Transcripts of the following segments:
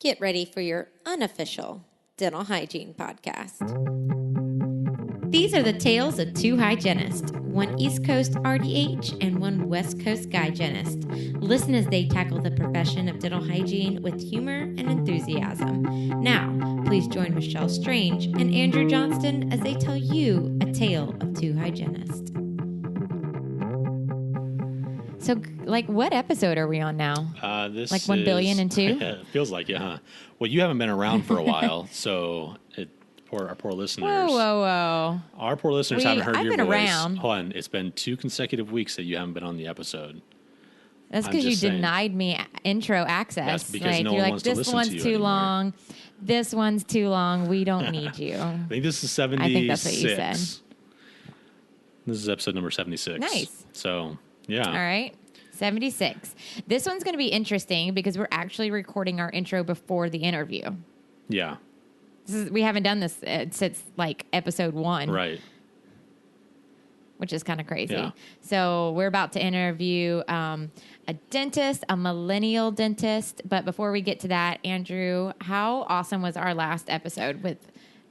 Get ready for your unofficial dental hygiene podcast. These are the tales of two hygienists, one East Coast RDH and one West Coast hygienist. Listen as they tackle the profession of dental hygiene with humor and enthusiasm. Now, please join Michelle Strange and Andrew Johnston as they tell you a tale of two hygienists. So, what episode are we on now? This 1 billion and 2? It feels like it, huh? Well, you haven't been around for a while, so our poor listeners. Whoa. Our poor listeners haven't heard your voice. I've been around. Hold on, it's been 2 consecutive weeks that you haven't been on the episode. That's because you denied me intro access. That's because no one wants to listen to you This one's too long. This one's too long. We don't need you. I think this is 76. I think that's what you said. This is episode number 76. Nice. So, yeah. All right. 76. This one's going to be interesting because we're actually recording our intro before the interview. Yeah. We haven't done this since episode 1. Right. Which is kind of crazy. Yeah. So we're about to interview a dentist, a millennial dentist. But before we get to that, Andrew, how awesome was our last episode with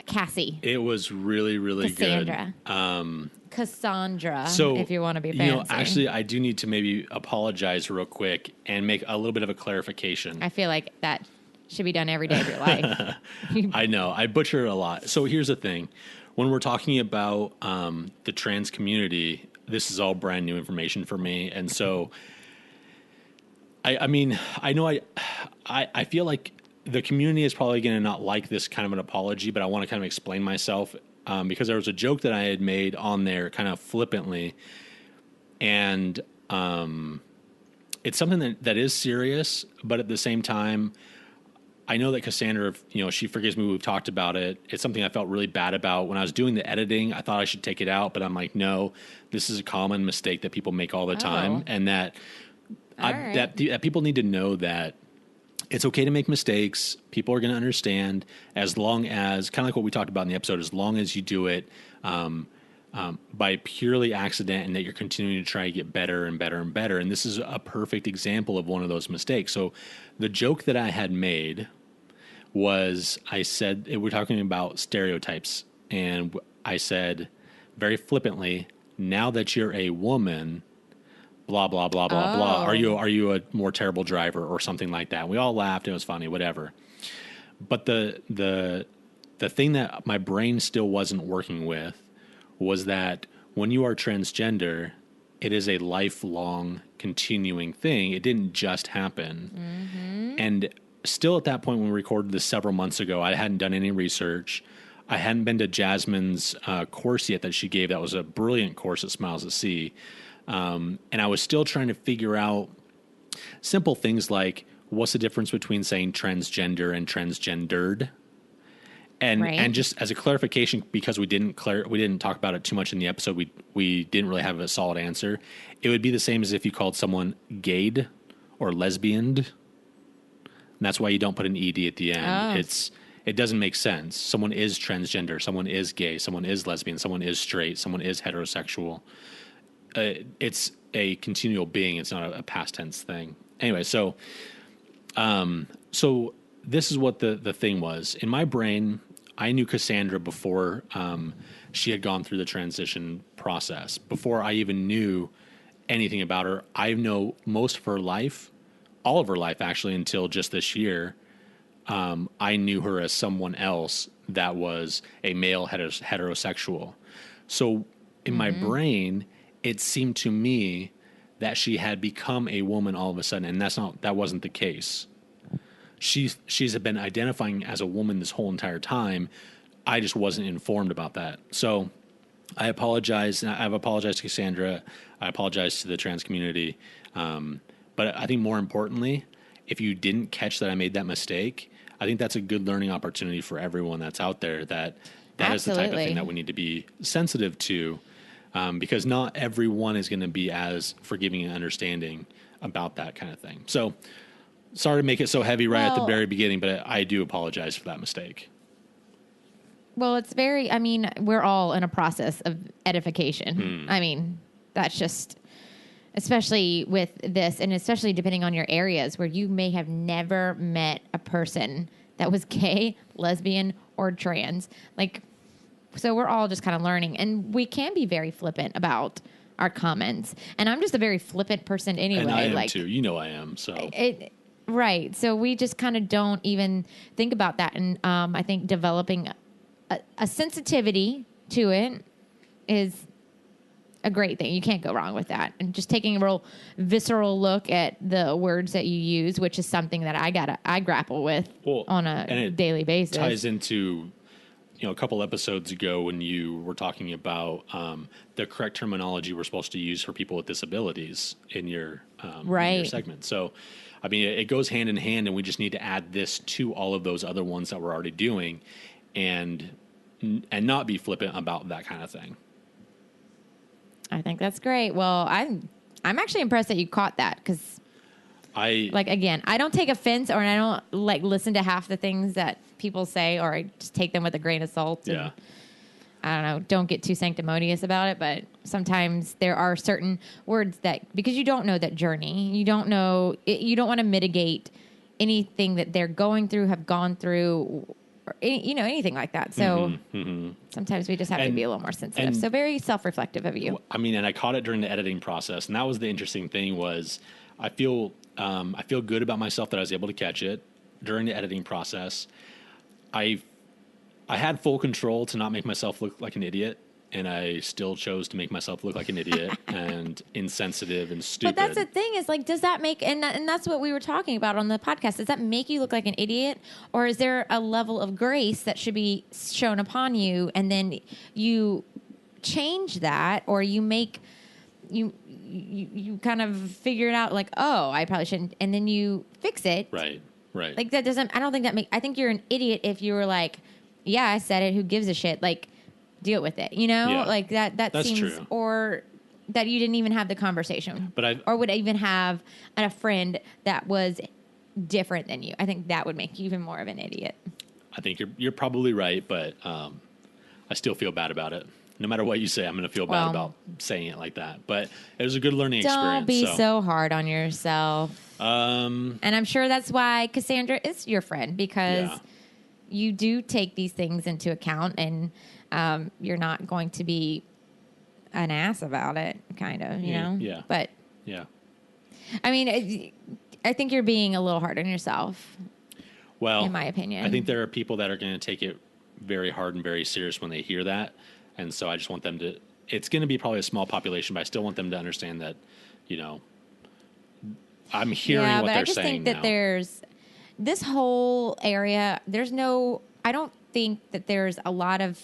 Cassie? It was really, really Cassandra. good. Cassandra, so, if you want to be fancy. Actually, I do need to maybe apologize real quick and make a little bit of a clarification. I feel like that should be done every day of your life. I know. I butcher it a lot. So here's the thing. When we're talking about the trans community, this is all brand new information for me. And so, I mean, I know I feel like the community is probably going to not like this kind of an apology, but I want to kind of explain myself because there was a joke that I had made on there kind of flippantly. And it's something that is serious, but at the same time, I know that Cassandra, she forgives me. We've talked about it. It's something I felt really bad about. When I was doing the editing, I thought I should take it out, but I'm like, no, this is a common mistake that people make all the time. And that people need to know that it's okay to make mistakes. People are going to understand as long as, kind of like what we talked about in the episode, as long as you do it by purely accident and that you're continuing to try to get better and better and better. And this is a perfect example of one of those mistakes. So the joke that I had made was I said, we're talking about stereotypes. And I said very flippantly, now that you're a woman, blah, blah, blah, blah, blah. Are you a more terrible driver or something like that? We all laughed. It was funny, whatever. But the thing that my brain still wasn't working with was that when you are transgender, it is a lifelong continuing thing. It didn't just happen. Mm-hmm. And still at that point when we recorded this several months ago, I hadn't done any research. I hadn't been to Jasmine's course yet that she gave. That was a brilliant course at Smiles at Sea. And I was still trying to figure out simple things like what's the difference between saying transgender and transgendered. And just as a clarification, because we didn't talk about it too much in the episode, we didn't really have a solid answer. It would be the same as if you called someone gayed or lesbianed. And that's why you don't put an ED at the end. Oh. It doesn't make sense. Someone is transgender, someone is gay, someone is lesbian, someone is straight, someone is heterosexual. It's a continual being. It's not a past tense thing. Anyway, so this is what the thing was. In my brain, I knew Cassandra before she had gone through the transition process. Before I even knew anything about her, I know most of her life, all of her life actually, until just this year, I knew her as someone else that was a male heterosexual. So in my brain, it seemed to me that she had become a woman all of a sudden, and that wasn't the case. She's been identifying as a woman this whole entire time. I just wasn't informed about that. So I apologize. I've apologized to Cassandra. I apologize to the trans community. But I think more importantly, if you didn't catch that I made that mistake, I think that's a good learning opportunity for everyone that's out there. That is the type of thing that we need to be sensitive to, because not everyone is going to be as forgiving and understanding about that kind of thing. So sorry to make it so heavy at the very beginning, but I do apologize for that mistake. Well, we're all in a process of edification. I mean, that's just, especially with this, and especially depending on your areas where you may have never met a person that was gay, lesbian, or trans. Like, so we're all just kind of learning, and we can be very flippant about our comments. And I'm just a very flippant person anyway. And I am too. You know I am. So right. So we just kind of don't even think about that. And I think developing a sensitivity to it is a great thing. You can't go wrong with that. And just taking a real visceral look at the words that you use, which is something that I grapple with on a daily basis. Ties into, a couple episodes ago when you were talking about the correct terminology we're supposed to use for people with disabilities in your segment. So, I mean, it goes hand in hand, and we just need to add this to all of those other ones that we're already doing, and not be flippant about that kind of thing. I think that's great. Well, I'm actually impressed that you caught that, because I don't take offense, or I don't listen to half the things that people say, or I just take them with a grain of salt. Yeah. I don't know. Don't get too sanctimonious about it, but sometimes there are certain words that, because you don't know that journey, you don't know, you don't want to mitigate anything that they're going through, have gone through, or anything like that. So sometimes we just have to be a little more sensitive. So very self-reflective of you. I mean, and I caught it during the editing process, and that was the interesting thing was I feel good about myself that I was able to catch it during the editing process. I had full control to not make myself look like an idiot, and I still chose to make myself look like an idiot and insensitive and stupid. But that's the thing is, does that make, and that's what we were talking about on the podcast, does that make you look like an idiot? Or is there a level of grace that should be shown upon you, and then you change that, or you make, you kind of figure it out, I probably shouldn't, and then you fix it. Right. That doesn't, I don't think that I think you're an idiot if you were like, yeah, I said it, who gives a shit? Deal with it, Yeah. That seems true. Or that you didn't even have the conversation, or would even have a friend that was different than you. I think that would make you even more of an idiot. I think you're probably right, but I still feel bad about it. No matter what you say, I'm going to feel bad about saying it like that. But it was a good learning experience. Don't be so hard on yourself. And I'm sure that's why Cassandra is your friend, because you do take these things into account, and you're not going to be an ass about it, kind of, you know? Yeah. But, I mean, I think you're being a little hard on yourself, in my opinion. I think there are people that are going to take it very hard and very serious when they hear that. And so I just want them to, it's going to be probably a small population, but I still want them to understand that, I'm hearing what they're saying now. Yeah, but I just think that there's this whole area, I don't think that there's a lot of,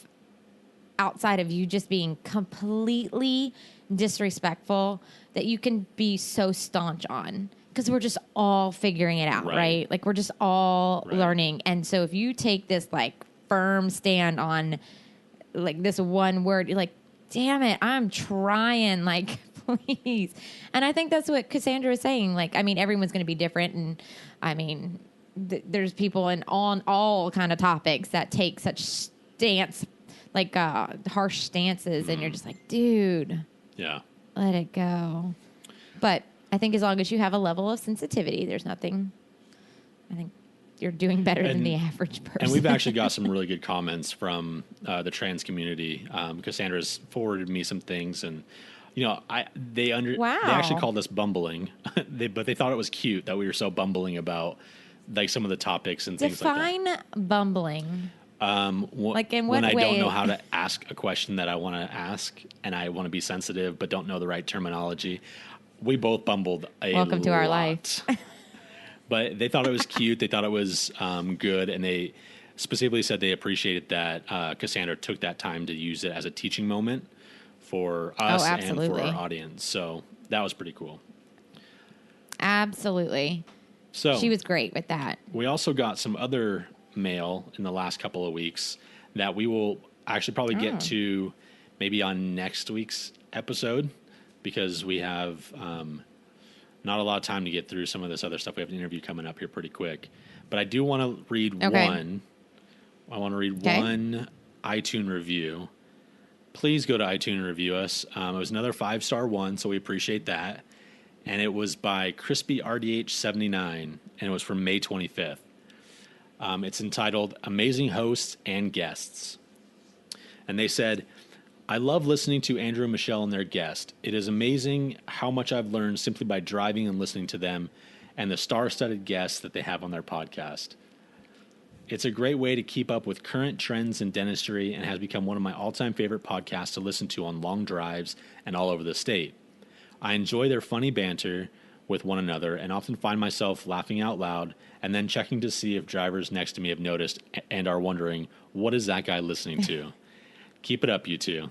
outside of you just being completely disrespectful, that you can be so staunch on, because we're just all figuring it out, right? We're just all learning. And so if you take this firm stand on this one word, you're like, damn it, I'm trying, please. And I think that's what Cassandra is saying. Everyone's going to be different. And I mean, there's people on all kind of topics that take such stance, harsh stances. And you're just like, dude, let it go. But I think as long as you have a level of sensitivity, there's nothing, I think you're doing better than the average person. And we've actually got some really good comments from the trans community. Cassandra's forwarded me some things, and they actually called us bumbling, but they thought it was cute that we were so bumbling about some of the topics and things like that. Define bumbling. In what when I don't know how to ask a question that I want to ask, and I want to be sensitive but don't know the right terminology. We both bumbled a lot. Welcome to our life. But they thought it was cute. They thought it was good, and they specifically said they appreciated that Cassandra took that time to use it as a teaching moment for us and for our audience. So that was pretty cool. Absolutely. So she was great with that. We also got some other mail in the last couple of weeks that we will actually probably get to maybe on next week's episode, because we have not a lot of time to get through some of this other stuff. We have an interview coming up here pretty quick. But I do want to read one. I want to read one iTunes review. Please go to iTunes and review us. It was another 5-star one, so we appreciate that. and it was by Crispy RDH79, and it was from May 25th. It's entitled Amazing Hosts and Guests. And they said, I love listening to Andrew and Michelle and their guest. It is amazing how much I've learned simply by driving and listening to them and the star-studded guests that they have on their podcast. It's a great way to keep up with current trends in dentistry and has become one of my all-time favorite podcasts to listen to on long drives and all over the state. I enjoy their funny banter with one another and often find myself laughing out loud and then checking to see if drivers next to me have noticed and are wondering, what is that guy listening to? Keep it up, you two.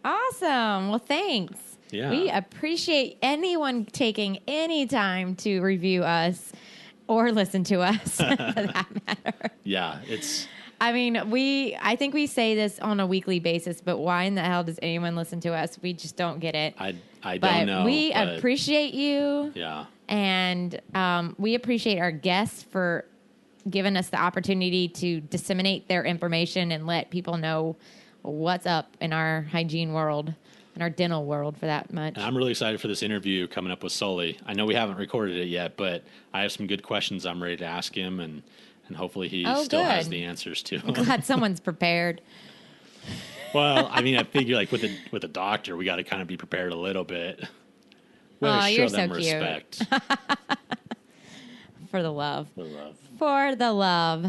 Awesome. Well, thanks. Yeah. We appreciate anyone taking any time to review us or listen to us for that matter. Yeah, it's... I mean, I think we say this on a weekly basis, but why in the hell does anyone listen to us? We just don't get it. I don't know. We appreciate you. Yeah. And we appreciate our guests for giving us the opportunity to disseminate their information and let people know what's up in our hygiene world and our dental world for that much. And I'm really excited for this interview coming up with Sully. I know we haven't recorded it yet, but I have some good questions I'm ready to ask him, and hopefully he still has the answers to them. Glad someone's prepared. Well, I mean, I figure like with a doctor, we got to kind of be prepared a little bit. Oh, you're so cute. Respect. For the love. For the love. For the love.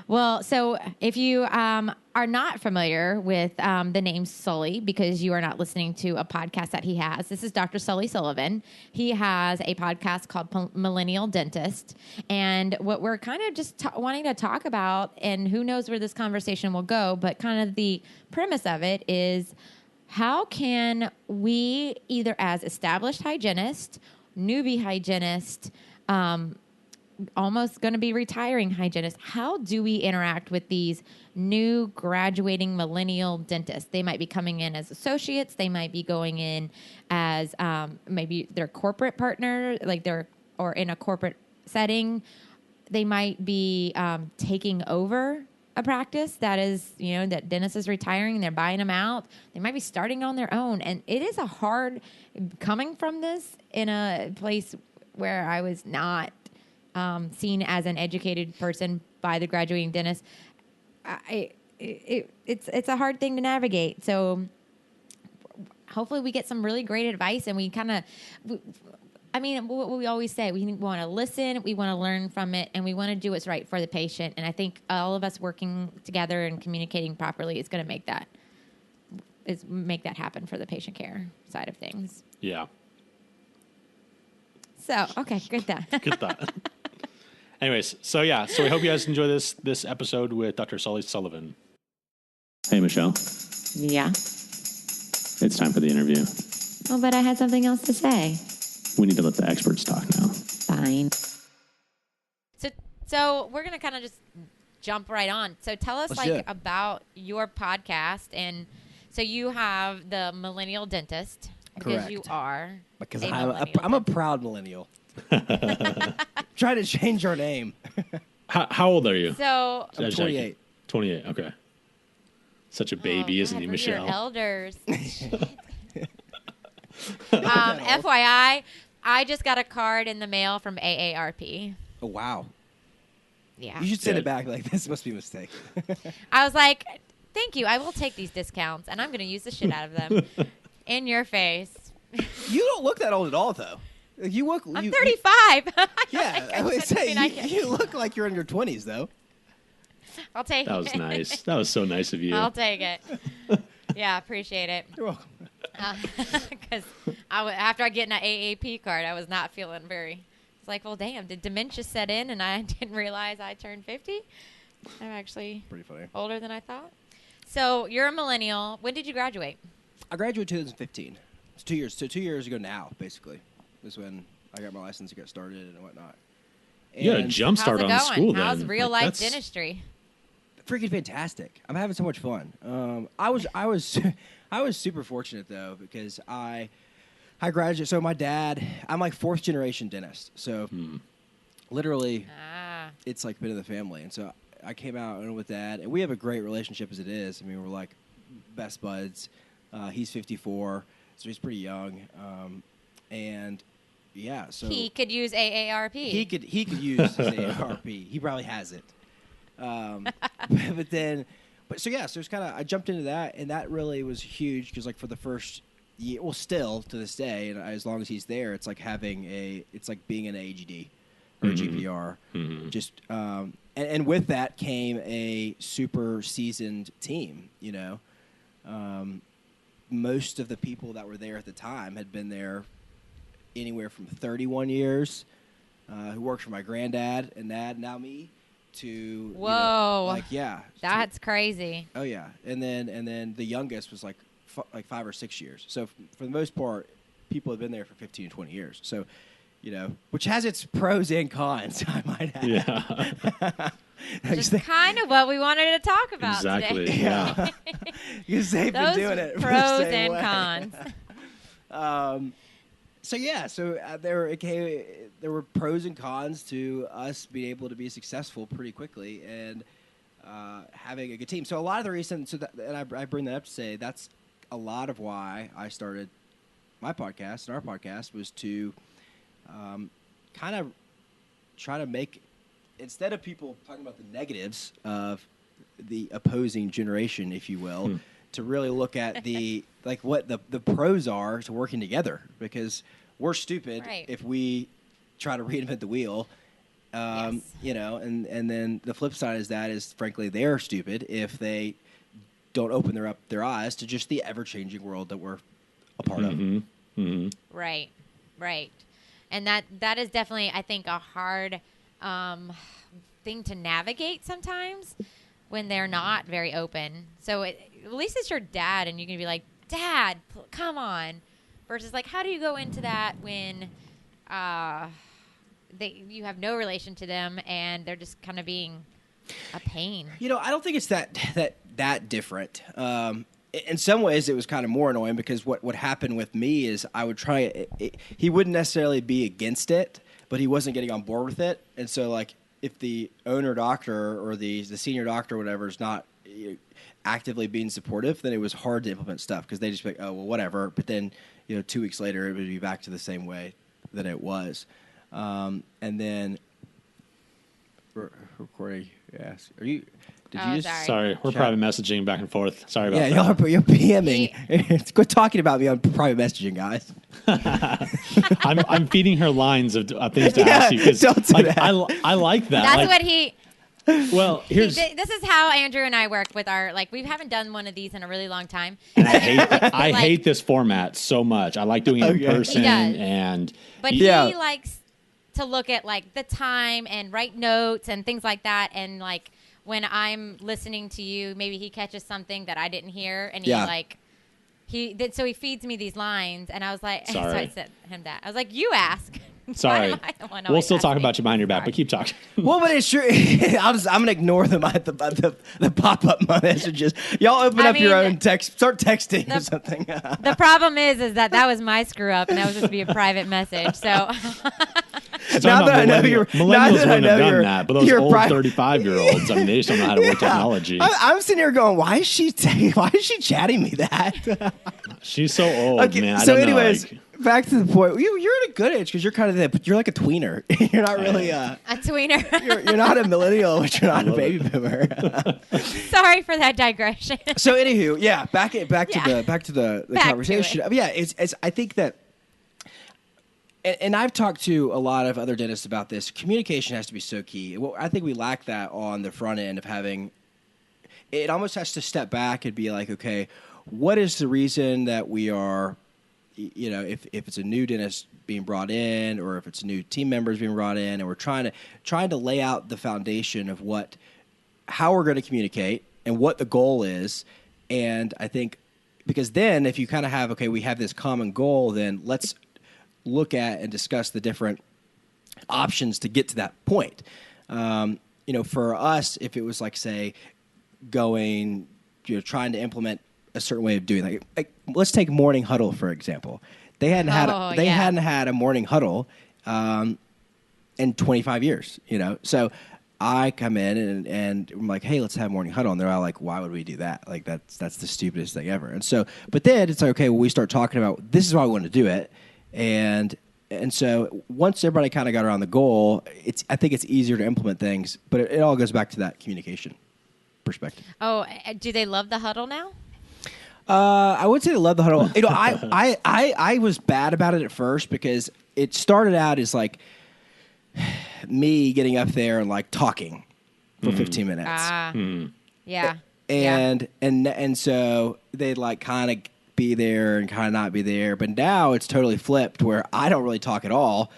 Well, so if you are not familiar with the name Sully because you are not listening to a podcast that he has, this is Dr. Sully Sullivan. He has a podcast called Millennial Dentist. And what we're kind of just wanting to talk about, and who knows where this conversation will go, but kind of the premise of it is how can we either as established hygienists, newbie hygienists, almost going to be retiring hygienists, how do we interact with these new graduating millennial dentists? They might be coming in as associates. They might be going in as maybe their corporate partner, or in a corporate setting. They might be taking over a practice that is, that dentist is retiring. They're buying them out. They might be starting on their own. And it is a hard coming from this in a place where I was not seen as an educated person by the graduating dentist. It's a hard thing to navigate. So hopefully we get some really great advice, and we kind of, what we always say, we want to listen, we want to learn from it, and we want to do what's right for the patient. And I think all of us working together and communicating properly is going to make that happen for the patient care side of things. Yeah. So, okay, good thought. Good thought. Anyways, so we hope you guys enjoy this episode with Dr. Sully Sullivan. Hey, Michelle. Yeah? It's time for the interview. Oh, but I had something else to say. We need to let the experts talk now. Fine. So we're going to kind of just jump right on. So tell us about your podcast. And so you have the Millennial Dentist. Because Correct. You are. Because I'm a proud millennial. Try to change our name. How old are you? So I'm 28. 28, okay. Such a baby, isn't he, Michelle? Your elders. FYI, I just got a card in the mail from AARP. Oh, wow. Yeah. You should send it back like this must be a mistake. I was like, thank you. I will take these discounts, and I'm going to use the shit out of them. In your face. You don't look that old at all, though. I'm 35. Yeah, I would say you look like you're in your 20s, though. I'll take it. That was nice. That was so nice of you. I'll take it. Yeah, appreciate it. You're welcome. Because after I get an AAP card, I was not feeling very... It's like, well, damn, did dementia set in and I didn't realize I turned 50? I'm actually pretty funny. Older than I thought. So you're a millennial. When did you graduate? I graduated 2015. It's 2 years. So 2 years ago now, basically, was when I got my license to get started and whatnot. You got a jump start on school then. How's real life dentistry? Freaking fantastic. I'm having so much fun. I was super fortunate though because I graduated. So my dad, I'm like fourth generation dentist. So literally, it's like been in the family. And so I came out with Dad, and we have a great relationship as it is. I mean, we're like best buds. He's 54, so he's pretty young. And yeah, so he could use AARP. He could use his AARP. He probably has it. So it's kind of, I jumped into that, and that really was huge because, like, for the first year, well, still to this day, and as long as he's there, it's like it's like being an AGD or GPR. Mm-hmm. Just and with that came a super seasoned team. You know, most of the people that were there at the time had been there anywhere from 31 years. Who worked for my granddad and dad, now me. To whoa, that's crazy. Oh yeah, and then the youngest was like 5 or 6 years. So for the most part, people have been there for 15 and 20 years. So, you know, which has its pros and cons, I might add. Yeah. Just kind of what we wanted to talk about exactly. today. Yeah. Because they've been doing it. Pros and cons. There were pros and cons to us being able to be successful pretty quickly and having a good team. So a lot of the reason, and I bring that up to say that's a lot of why I started my podcast and our podcast was to kind of try to make, instead of people talking about the negatives of the opposing generation, if you will, to really look at what the pros are to working together, because we're stupid if we try to reinvent the wheel. You know, and then the flip side is frankly they're stupid if they don't open their eyes to just the ever-changing world that we're a part of. Mm-hmm. Right. And that is definitely, I think, a hard thing to navigate sometimes when they're not very open. So at least it's your dad, and you can be like, Dad, come on. Versus, like, how do you go into that when you have no relation to them and they're just kind of being a pain? You know, I don't think it's that different. In some ways, it was kind of more annoying because what happened with me is I would try it. He wouldn't necessarily be against it, but he wasn't getting on board with it. And so, like, if the owner doctor or the senior doctor or whatever is not actively being supportive, then it was hard to implement stuff because they just be like, oh, well, whatever. But then, 2 weeks later, it would be back to the same way that it was. And then, recording, yes. Did you just? Sorry, we're private messaging back and forth. Sorry about that. Yeah, you're PMing. Quit talking about me on private messaging, guys. I'm feeding her lines of things to ask you because I like that. That's what he. Well, this is how Andrew and I work with our, like, we haven't done one of these in a really long time. And I hate this format so much. I like doing it in person. He does. But he likes to look at, like, the time and write notes and things like that. And, like, when I'm listening to you, maybe he catches something that I didn't hear. And so he feeds me these lines. And I was like, so I said him that. I was like, you ask. Sorry. We'll still talk about you behind your back, but keep talking. Well, but it's sure. I'm gonna ignore the pop-up messages. Y'all open your own text. Start texting or something. The problem is that was my screw up, and that was just be a private message. So now that I know millennials wouldn't have done that, but those old 35-year-olds, I mean, they just don't know how to work technology. I'm sitting here going, why is she chatting me that? She's so old, man. So, anyways. Back to the point. You're at a good age because you're kind of but you're like a tweener. You're not really a tweener. You're not a millennial, but you're not a baby boomer. Sorry for that digression. So, anywho, back to the conversation. It's I think that, and I've talked to a lot of other dentists about this. Communication has to be so key. Well, I think we lack that on the front end of having. It almost has to step back and be like, okay, what is the reason that we are. If it's a new dentist being brought in, or if it's new team members being brought in, and we're trying to lay out the foundation of how we're going to communicate and what the goal is. And I think because then if you kind of have, we have this common goal, then let's look at and discuss the different options to get to that point. For us, if it was like, say, trying to implement a certain way of doing like let's take morning huddle for example. They hadn't had a morning huddle in 25 years, So I come in and I'm like, hey, let's have morning huddle, and they're all like, why would we do that? Like that's the stupidest thing ever. And so, but then it's like, okay, well, we start talking about this is why we want to do it, And so once everybody kind of got around the goal, I think it's easier to implement things, but it all goes back to that communication perspective. Oh, do they love the huddle now? I would say they love the huddle. I was bad about it at first because it started out as like me getting up there and like talking for 15 minutes. Yeah. And so they'd like kind of be there and kind of not be there. But now it's totally flipped where I don't really talk at all.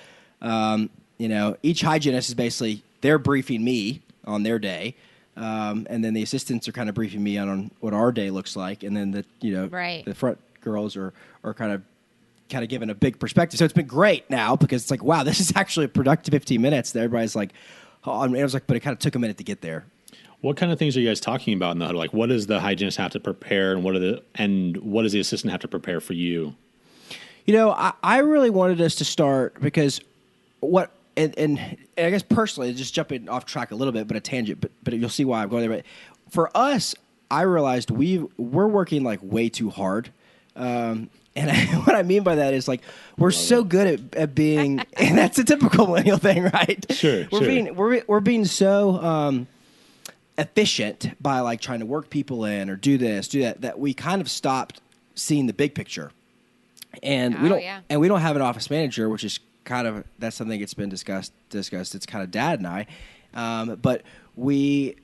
Each hygienist is basically, they're briefing me on their day. And then the assistants are kind of briefing me on what our day looks like. And then the front girls are kind of giving a big perspective. So it's been great now because it's like, wow, this is actually a productive 15 minutes. That everybody's like, oh, and it was like, but it kind of took a minute to get there. What kind of things are you guys talking about in the huddle? Like, what does the hygienist have to prepare, and what does the assistant have to prepare for you? I really wanted us to start because and I guess personally, just jumping off track a little bit, but a tangent, but you'll see why I'm going there. But for us, I realized we're working like way too hard. And what I mean by that is like we're so good at being, and that's a typical millennial thing, right? Sure. We're being so efficient by like trying to work people in or do this, do that we kind of stopped seeing the big picture. And we don't have an office manager, which is kind of, that's something that's been discussed. It's kind of Dad and I, but we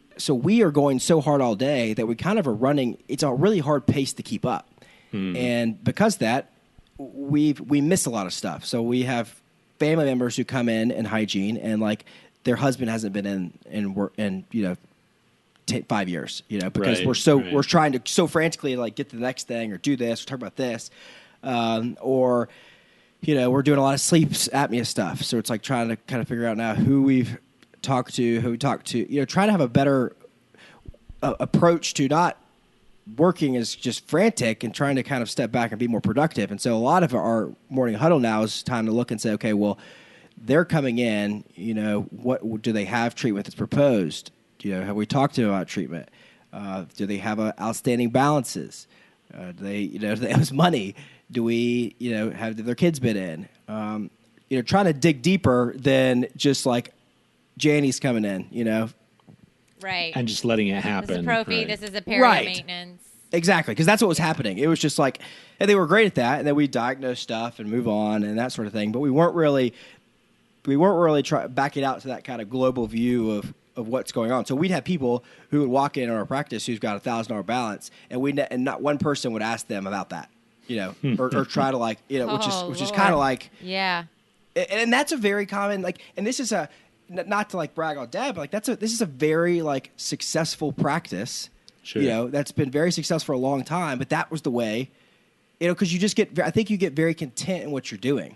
are going so hard all day that we kind of are running. It's a really hard pace to keep up, and because of that, we miss a lot of stuff. So we have family members who come in hygiene, and like their husband hasn't been in work in 5 years, because we're trying to so frantically like get to the next thing or do this or talk about this, or. We're doing a lot of sleep apnea stuff. So it's like trying to kind of figure out now who we talk to, trying to have a better approach to not working as just frantic and trying to kind of step back and be more productive. And so a lot of our morning huddle now is time to look and say, okay, well, they're coming in, what do they have treatment that's proposed? Have we talked to them about treatment? Do they have outstanding balances? Do they have money? Do we, have their kids been in? Trying to dig deeper than just like Jani's coming in, Right. And just letting it happen. This is a pro fee, right. this is a perio maintenance. Exactly, because that's what was happening. It was just like, and they were great at that, and then we diagnose stuff and move on and that sort of thing. But we weren't really backing out to that kind of global view of what's going on. So we'd have people who would walk in our practice who's got $1,000 balance, and not one person would ask them about that. Or try to like, which is kind of like, yeah. And that's a very common, like, and this is not to like brag on Dad, but like this is a very like successful practice, sure. That's been very successful for a long time, but that was the way, because you just I think you get very content in what you're doing.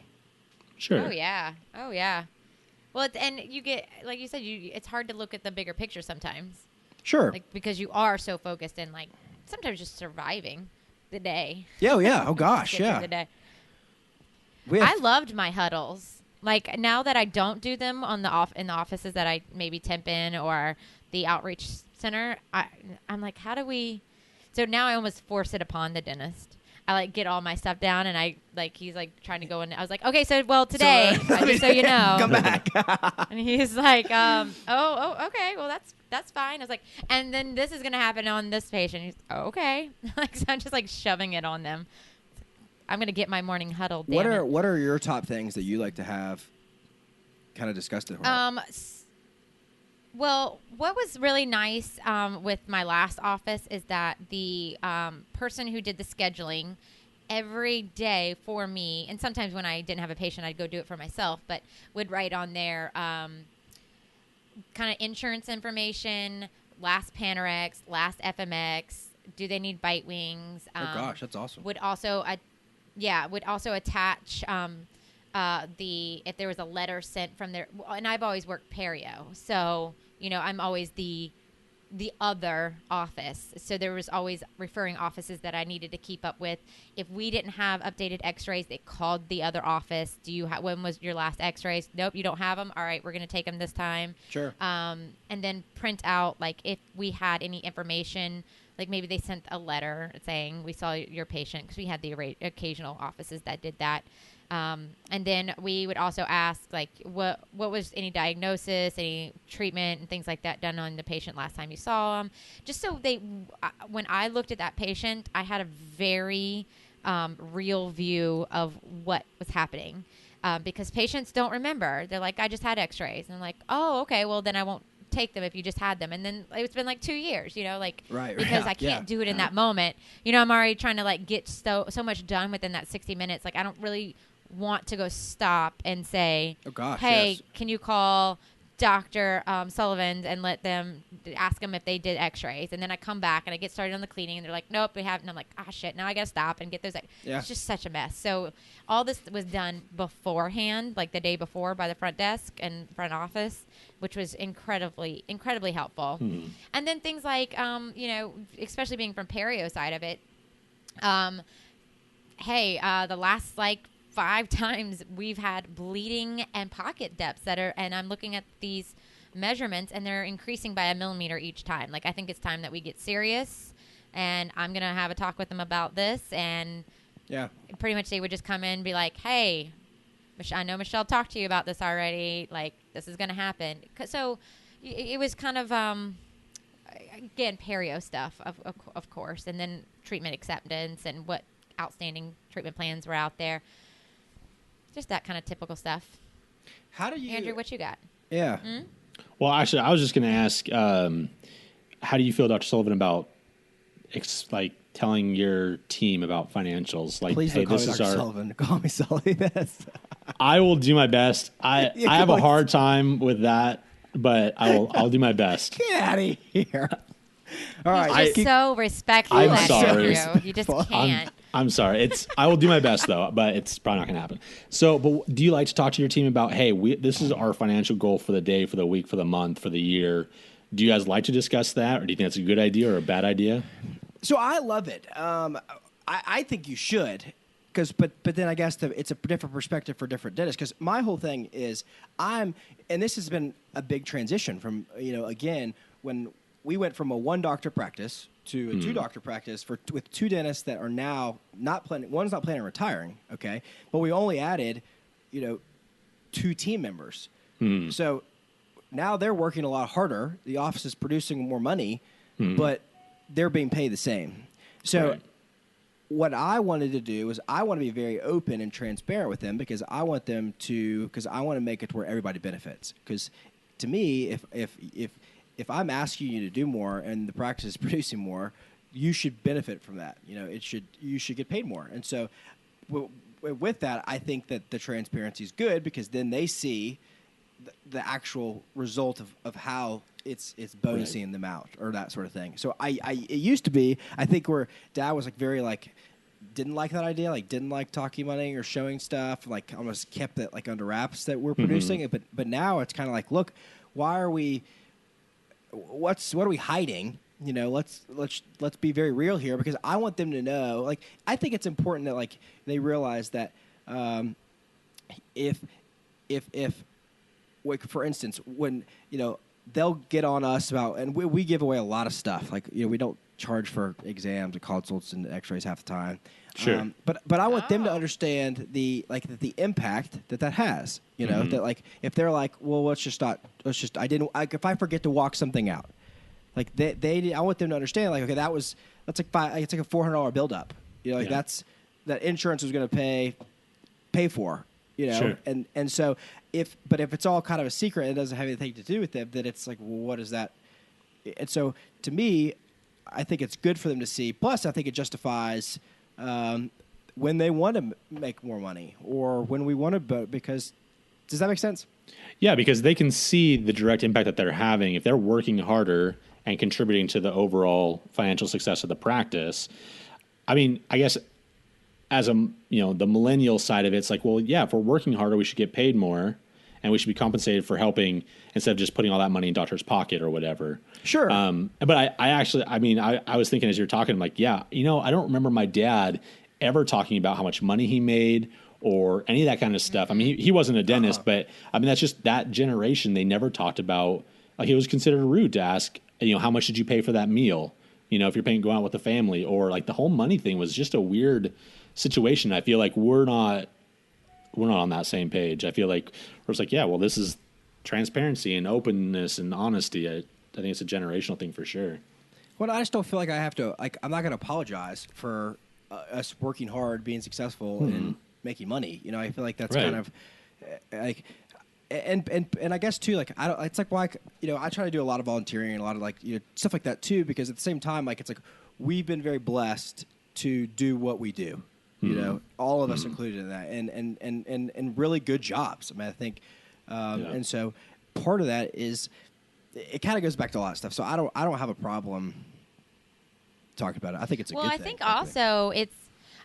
Sure. Oh yeah. Well, and you get, like you said, it's hard to look at the bigger picture sometimes. Sure. Like, because you are so focused in like sometimes just surviving the day. Yeah. Oh gosh, yeah. The day. I loved my huddles. Like now that I don't do them in the offices that I maybe temp in or the outreach center, I'm like, how do we? So now I almost force it upon the dentist. I like get all my stuff down, and he's like trying to go in. I was like, okay, so today, just so you know, come back. And he's like, oh, okay, well that's fine. I was like, and then this is gonna happen on this patient. He's okay. Like so I'm just like shoving it on them. I'm gonna get my morning huddle. What are your top things that you like to have kind of discussed at home? Well, what was really nice with my last office is that the person who did the scheduling every day for me, and sometimes when I didn't have a patient, I'd go do it for myself, but would write on there kind of insurance information, last Panorex, last FMX, do they need bite wings? Oh gosh, that's awesome. Would also attach if there was a letter sent from their, and I've always worked perio, so I'm always the other office, so there was always referring offices that I needed to keep up with. If we didn't have updated x-rays, they called the other office. When was your last x-rays? Nope, you don't have them. All right, we're going to take them this time. Sure. And then print out like if we had any information, like maybe they sent a letter saying we saw your patient, because we had the occasional offices that did that. And then we would also ask, like, what was any diagnosis, any treatment, and things like that done on the patient last time you saw them, just so when I looked at that patient, I had a very real view of what was happening, because patients don't remember. They're like, I just had x-rays. And I'm like, oh, okay, well, then I won't take them if you just had them. And then it's been like 2 years, because I can't do it in that moment. I'm already trying to like get so much done within that 60 minutes. Like, I don't really want to go stop and say, oh gosh, hey, yes. Can you call Dr. Sullivan and ask them if they did x-rays? And then I come back and I get started on the cleaning and they're like, nope, we haven't. And I'm like, shit, now I got to stop and get those. It's just such a mess. So all this was done beforehand, like the day before, by the front desk and front office, which was incredibly, incredibly helpful. And then things like, especially being from perio side of it, the last 5 times we've had bleeding and pocket depths and I'm looking at these measurements and they're increasing by 1 millimeter each time. I think it's time that we get serious, and I'm going to have a talk with them about this. And pretty much they would just come in and be like, hey, I know Michelle talked to you about this already. This is going to happen. So it was kind of, again, perio stuff, of course, and then treatment acceptance and what outstanding treatment plans were out there. Just that kind of typical stuff. How do you, Andrew, what you got? Yeah. Well, actually, I was just going to ask, how do you feel, Dr. Sullivan, about telling your team about financials? Please don't call me Dr. Sullivan. Call me Sully. I will do my best. I have a hard time with that, but I'll do my best. Get out of here. All right. He's just so respectful. I'm sorry. You just can't. I'm sorry. I will do my best though, but it's probably not going to happen. So, but do you like to talk to your team about, hey, this is our financial goal for the day, for the week, for the month, for the year? Do you guys like to discuss that, or do you think that's a good idea or a bad idea? So I love it. I think you should, but then I guess it's a different perspective for different dentists. Because my whole thing is and this has been a big transition from again when we went from a 1-doctor practice to a 2-doctor practice with 2 dentists that are now not planning. One's not planning on retiring, okay, but we only added 2 team members. So now they're working a lot harder. The office is producing more money, but they're being paid the same. So what I wanted to do is I want to be very open and transparent with them because I want to make it where everybody benefits. Because to me, if I'm asking you to do more and the practice is producing more, you should benefit from that. You should get paid more. And so with that, I think that the transparency is good because then they see the actual result of how it's bonusing them out or that sort of thing. So it used to be, I think, where Dad was very didn't like that idea, didn't like talking money or showing stuff, almost kept it under wraps that we're producing it. But now it's kind of look, why are we? What are we hiding? Let's be very real here because I want them to know. I think it's important that they realize that if for instance, when they'll get on us about, and we give away a lot of stuff. We don't charge for exams and consults and X-rays half the time. Sure. But I want them to understand the impact that has. That if they're well, if I forget to walk something out, I want them to understand okay, that's it's like a $400 buildup. That's that insurance was going to pay for. Sure. And so if it's all kind of a secret and it doesn't have anything to do with them, then it's well, what is that? And so to me, I think it's good for them to see. Plus, I think it justifies when they want to make more money or when we want to because does that make sense? Yeah, because they can see the direct impact that they're having if they're working harder and contributing to the overall financial success of the practice. I mean, I guess as the millennial side of it, it's well, yeah, if we're working harder, we should get paid more and we should be compensated for helping instead of just putting all that money in doctor's pocket or whatever. Sure. But I was thinking as you're talking, I'm yeah, I don't remember my dad ever talking about how much money he made or any of that kind of stuff. I mean, he wasn't a dentist, but that's just that generation. They never talked about, it was considered rude to ask, how much did you pay for that meal? If you're paying, go out with the family or the whole money thing was just a weird situation. I feel we're not on that same page. I feel like we're just like, yeah, well, this is transparency and openness and honesty. I think it's a generational thing for sure. Well, I just don't feel like I have to. Like, I'm not going to apologize for us working hard, being successful, and making money. You know, I feel like that's kind of like, and I guess too, like, I don't. It's like why I try to do a lot of volunteering and a lot of stuff like that too, because at the same time, like, it's like we've been very blessed to do what we do. You know, all of us included in that, and really good jobs. I mean, I think, and so part of that is it kind of goes back to a lot of stuff. So I don't have a problem talking about it. I think it's a good thing. Well, I think also it's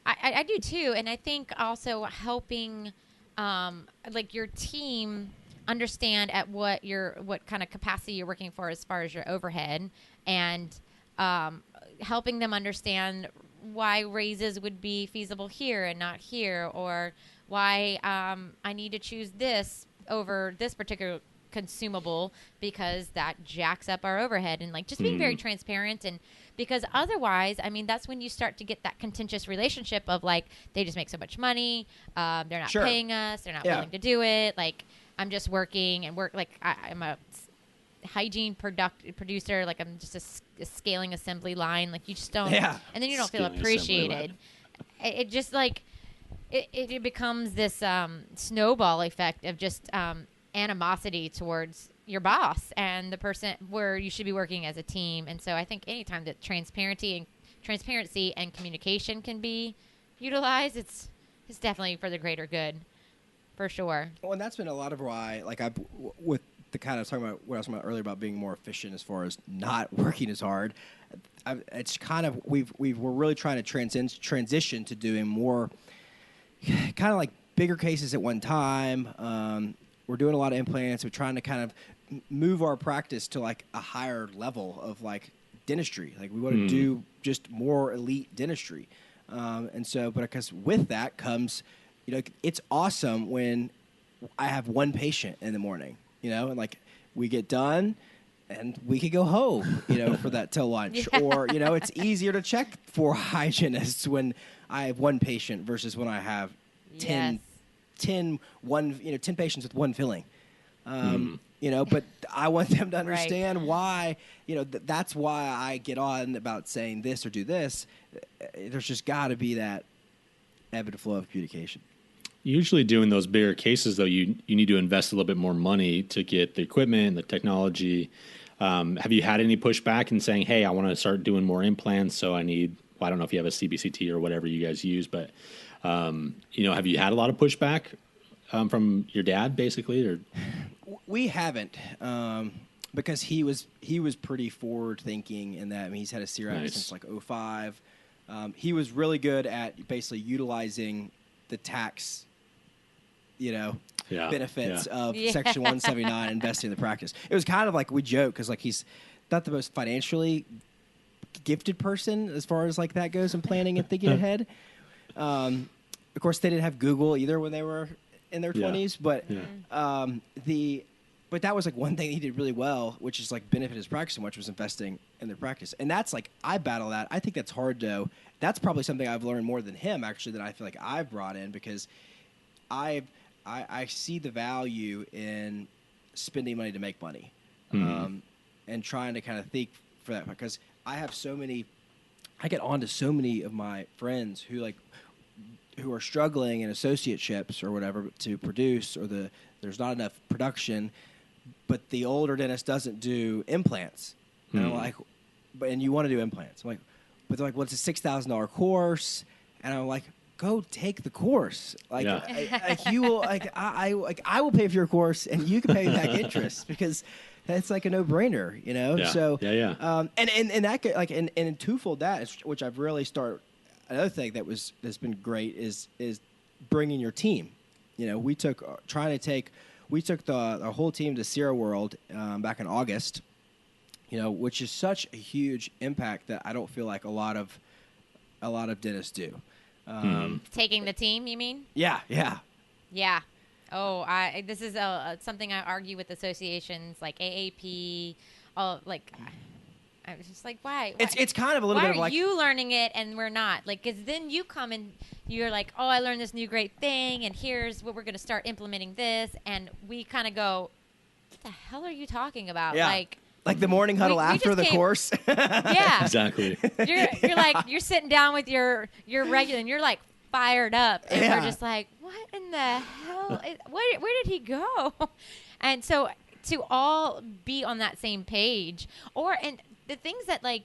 I do too, and I think also helping like your team understand at what kind of capacity you're working for as far as your overhead, and helping them understand why raises would be feasible here and not here, or why I need to choose this over this particular consumable because that jacks up our overhead, and like just being very transparent. And because otherwise, I mean, that's when you start to get that contentious relationship of like, they just make so much money, they're not paying us, they're not willing to do it, like I'm just working and work, like I'm a hygiene producer, like I'm just a scaling assembly line, like you just don't, and then you don't feel appreciated. It just like it becomes this snowball effect of just animosity towards your boss and the person where you should be working as a team. And so I think anytime that transparency and communication can be utilized, it's definitely for the greater good, for sure. Well, and that's been a lot of why, like, with the kind of talking about what I was talking about earlier about being more efficient as far as not working as hard. It's kind of we're really trying to transition to doing more kind of like bigger cases at one time. We're doing a lot of implants. We're trying to kind of move our practice to like a higher level of like dentistry. Like we want to do just more elite dentistry. And so, but because with that comes, it's awesome when I have one patient in the morning, and like we get done and we could go home, for that till lunch. Or, it's easier to check for hygienists when I have one patient versus when I have 10 patients with one filling. But I want them to understand why, that's why I get on about saying this or do this. There's just got to be that ebb and flow of communication. Usually doing those bigger cases, though, you need to invest a little bit more money to get the equipment, the technology. Have you had any pushback in saying, hey, I want to start doing more implants, so I need, I don't know if you have a CBCT or whatever you guys use, but, have you had a lot of pushback from your dad, basically? Or we haven't, because he was pretty forward thinking in that. I mean, he's had a CRAT since like 2005. He was really good at basically utilizing the tax, benefits of Section 179, investing in the practice. It was kind of like we joke because like he's not the most financially gifted person as far as like that goes and planning and thinking ahead. Of course, they didn't have Google either when they were in their 20s, but but that was like one thing he did really well, which is like benefit his practice so much, was investing in their practice. And that's like, I battle that. I think that's hard though. That's probably something I've learned more than him actually, that I feel like I've brought in, because I see the value in spending money to make money, and trying to kind of think for that, because I get on to so many of my friends who are struggling in associateships or whatever to produce, or there's not enough production, but the older dentist doesn't do implants. And I'm like, and you want to do implants. I'm like, but they're like, well, it's a $6,000 course. And I'm like, go take the course. Like, you will, I will pay for your course and you can pay me back interest, because that's like a no-brainer, So, and that could, like, and twofold that, which I've really started. Another thing that's been great is bringing your team. We took our whole team to Sierra World back in August. Which is such a huge impact that I don't feel like a lot of dentists do. Taking the team, you mean? Yeah. Oh, this is something I argue with associations like AAP. I was just like, why? It's kind of a little why bit of like, are you learning it and we're not? Like, because then you come and you're like, oh, I learned this new great thing, and here's what we're going to start implementing this, and we kind of go, what the hell are you talking about? Yeah. Like the morning huddle after the course. Yeah. Exactly. You're like, you're sitting down with your regular, and you're like fired up, and we're just like, what in the hell? Where did he go? And so to all be on that same page, and the things that, like,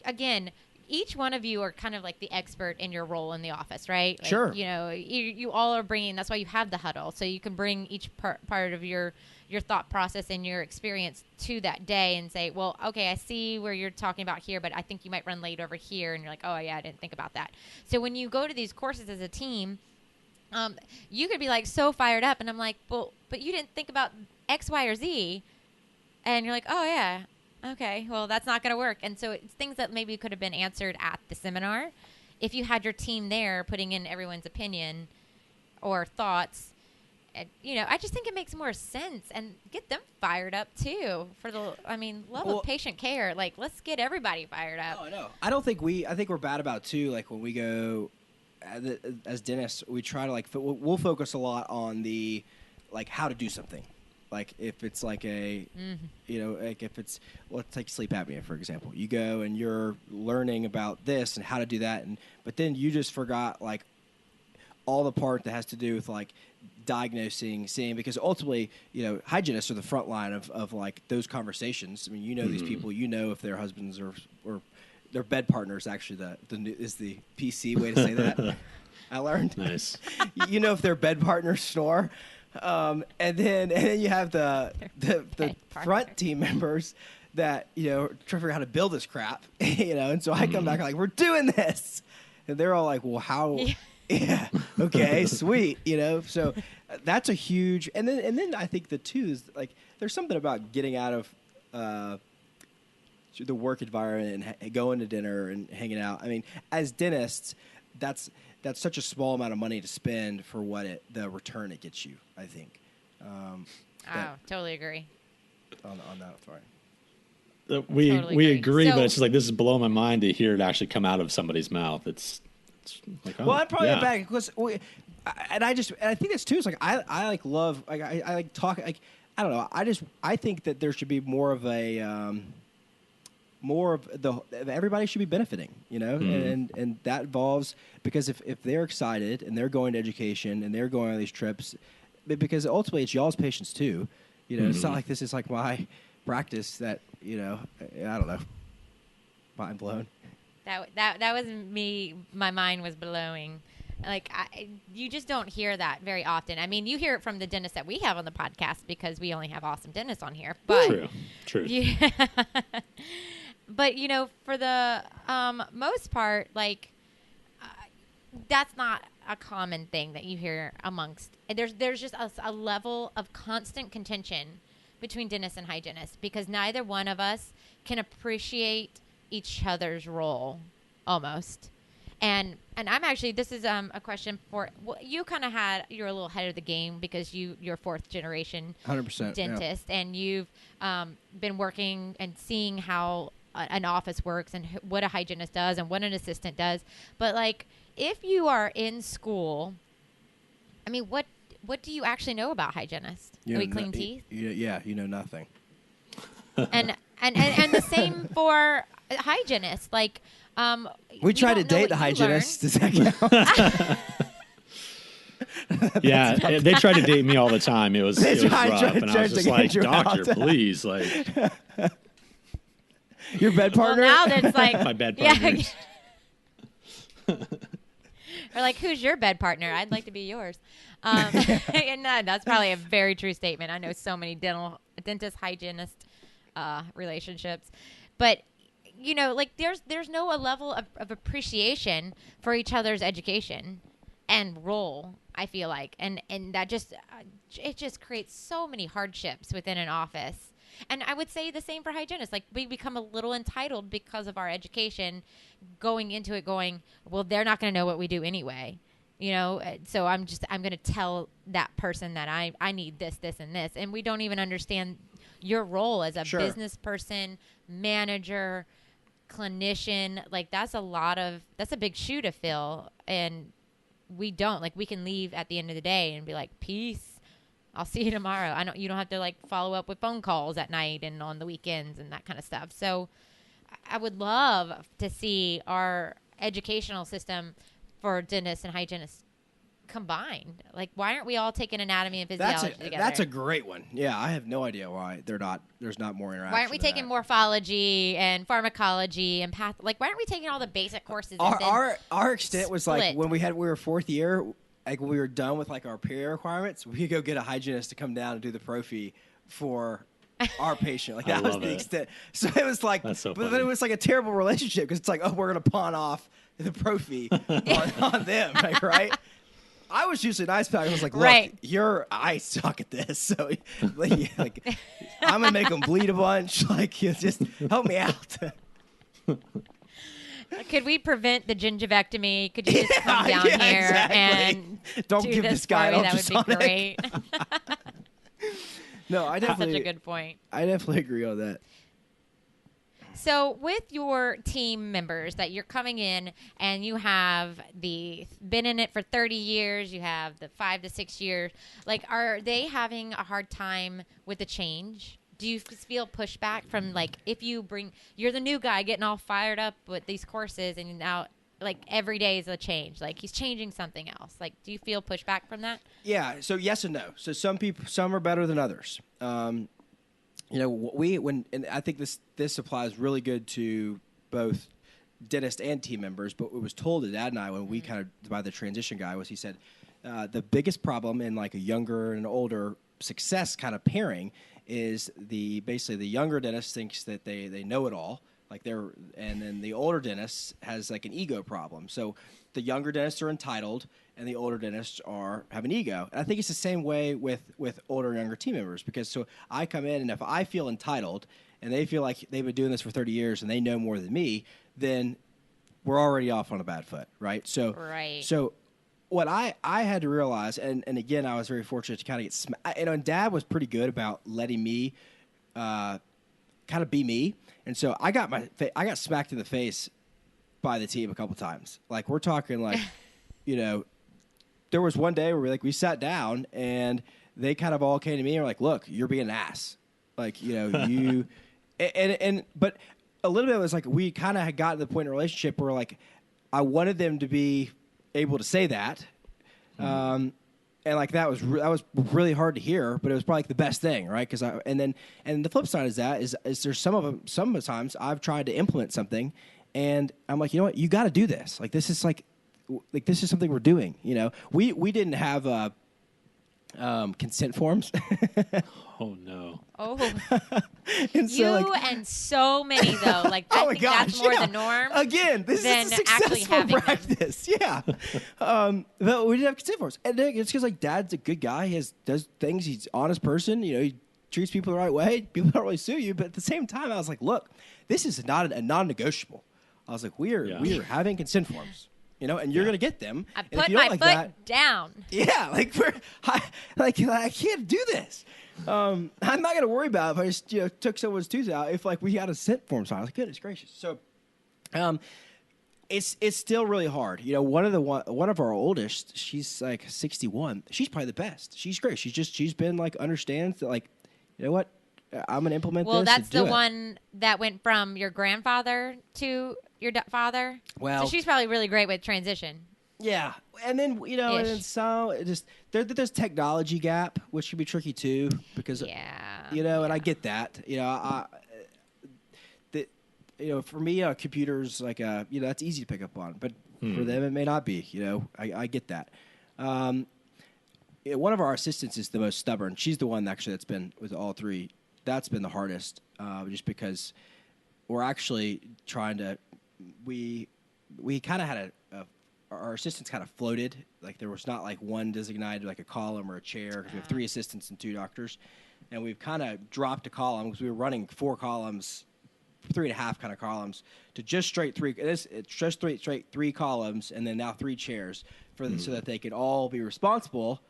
again, each one of you are kind of like the expert in your role in the office, right? Like, sure. You know, you all are bringing, that's why you have the huddle. So you can bring each part of your thought process and your experience to that day and say, well, okay, I see where you're talking about here, but I think you might run late over here. And you're like, oh, yeah, I didn't think about that. So when you go to these courses as a team, you could be like so fired up. And I'm like, well, but you didn't think about X, Y, or Z. And you're like, oh, yeah. Okay, well, that's not going to work. And so it's things that maybe could have been answered at the seminar if you had your team there putting in everyone's opinion or thoughts. And, you know, I just think it makes more sense, and get them fired up too for the, love of patient care. Like, let's get everybody fired up. Oh, no. I think we're bad about too. Like when we go as dentists, we try to we'll focus a lot on the, like, how to do something. Like if it's like a, like if it's, let's take sleep apnea, for example. You go and you're learning about this and how to do that. But then you just forgot like all the part that has to do with like diagnosing, seeing, because ultimately, you know, hygienists are the front line of like those conversations. I mean, you know, these people, you know, if their husbands or their bed partners, actually is the PC way to say that. I learned. Nice. You know, if their bed partners snore. And then you have the front team members that, you know, try to figure out how to build this crap, you know. And so I come back like, we're doing this, and they're all like, well, how? Yeah, okay, sweet, you know. So that's a huge. And then I think the two is like, there's something about getting out of the work environment and going to dinner and hanging out. I mean, as dentists, that's such a small amount of money to spend for the return it gets you, I think. Totally agree. On that, sorry. We agree, but it's just like, this is blowing my mind to hear it actually come out of somebody's mouth. It's like, oh, well, I'm probably back because I think that's too. It's like I like love, like I like talk, like I don't know. I think that there should be more of everybody should be benefiting, you know, and that involves, because if they're excited and they're going to education and they're going on these trips, because ultimately it's y'all's patients too, you know. It's not like this is like my practice that, you know, I don't know, mind blown. That was me. My mind was blowing. Like, you just don't hear that very often. I mean, you hear it from the dentists that we have on the podcast because we only have awesome dentists on here. But True. Yeah. But, you know, for the most part, like, that's not a common thing that you hear amongst. There's just a level of constant contention between dentists and hygienists because neither one of us can appreciate each other's role, almost. And I'm actually, this is a question for, well, you kind of you're a little ahead of the game because you're fourth generation 100% dentist, and you've been working and seeing how an office works and what a hygienist does and what an assistant does. But like, if you are in school, I mean, what do you actually know about hygienists? Do we clean teeth? Yeah, you know nothing. And the same for hygienists. Like, we try to date the hygienist. Does that count? Yeah, they tried to date me all the time. It was rough, and I was just like, doctor, please, like. Your bed partner? Well, now that's like my bed partner. Yeah. Or like, who's your bed partner? I'd like to be yours. And that's probably a very true statement. I know so many dentist hygienist relationships, but you know, like there's no level of appreciation for each other's education and role. I feel like, and that just it just creates so many hardships within an office. And I would say the same for hygienists. Like, we become a little entitled because of our education, going into it going, well, they're not going to know what we do anyway. You know, so I'm going to tell that person that I need this, this, and this. And we don't even understand your role as a business person, manager, clinician. Like that's a big shoe to fill, and we don't. Like we can leave at the end of the day and be like, peace. I'll see you tomorrow. You don't have to like follow up with phone calls at night and on the weekends and that kind of stuff. So I would love to see our educational system for dentists and hygienists combined. Like, why aren't we all taking anatomy and physiology together? That's a great one. Yeah, I have no idea why there's not more interaction. Why aren't we taking morphology and pharmacology and why aren't we taking all the basic courses? Our extent was like when we were fourth year, like when we were done with like our peer requirements, we could go get a hygienist to come down and do the prophy for our patient. Like that was the extent. So it was like, but it was like a terrible relationship because it's like, oh, we're gonna pawn off the prophy on them, right? I was usually nice, but I was like, look, I suck at this, so like, I'm gonna make them bleed a bunch. Like, just help me out. Could we prevent the gingivectomy? Could you just come down here and don't give this guy an ultrasonic? That would be great. No, I definitely. That's such a good point. I definitely agree on that. So with your team members that you're coming in and you have been in it for 30 years, you have the 5 to 6 years, like are they having a hard time with the change? Do you feel pushback from like if you're the new guy getting all fired up with these courses and now like every day is a change, like he's changing something else. Like do you feel pushback from that? Yeah, so yes and no. So some are better than others. You know, and I think this applies really good to both dentist and team members, but what was told to Dad and I when we kind of, by the transition guy, was he said, the biggest problem in like a younger and older success kind of pairing is basically the younger dentist thinks that they know it all, and then the older dentist has like an ego problem. So the younger dentists are entitled, and the older dentists have an ego. And I think it's the same way with older and younger team members, because so I come in, and if I feel entitled, and they feel like they've been doing this for 30 years, and they know more than me, then we're already off on a bad foot, right? So what I had to realize, and again, I was very fortunate to kind of get and Dad was pretty good about letting me kind of be me. And so I got smacked in the face by the team a couple times. Like we're talking like, you know, there was one day where we sat down and they kind of all came to me and were like, look, you're being an ass. Like, you know, you but a little bit was like we kind of had gotten to the point in a relationship where like I wanted them to be able to say that. And like that was really hard to hear, but it was probably like the best thing, right? Because and the flip side is there's some of the times I've tried to implement something, and I'm like, you know what, you got to do this. Like this is like this is something we're doing. You know, we didn't have consent forms. Oh no. Oh. And so, and so many though. Like I think that's more the norm. Again, this is a successful practice. Yeah. But we didn't have consent forms, and it's because like Dad's a good guy. He does things. He's an honest person. You know, he treats people the right way. People don't really sue you. But at the same time, I was like, look, this is not a non-negotiable. I was like, we are having consent forms. You know, and you're going to get them. I put my foot down. Yeah, I can't do this. I'm not going to worry about it if I just took someone's tooth out. If like we got a consent form signed, I was like, goodness gracious. So, it's still really hard. You know, one of our oldest, she's like 61. She's probably the best. She's great. She's been like understands that like, you know what, I'm going to implement this. Well, that's the one that went from your grandfather to your father. Well, so she's probably really great with transition. Yeah, and then you know, and so it just there's technology gap, which can be tricky too, because you know, and I get that. You know, for me, computers like you know, that's easy to pick up on, but for them it may not be. You know, I get that. One of our assistants is the most stubborn. She's the one actually that's been with all three. That's been the hardest, just because we're actually trying to. We kind of had our assistants kind of floated. Like there was not like one designated like a column or a chair, because we have 3 assistants and 2 doctors, and we've kind of dropped a column because we were running 4 columns, 3.5 kind of columns to just straight 3. It's just straight 3 columns, and then now 3 chairs so that they could all be responsible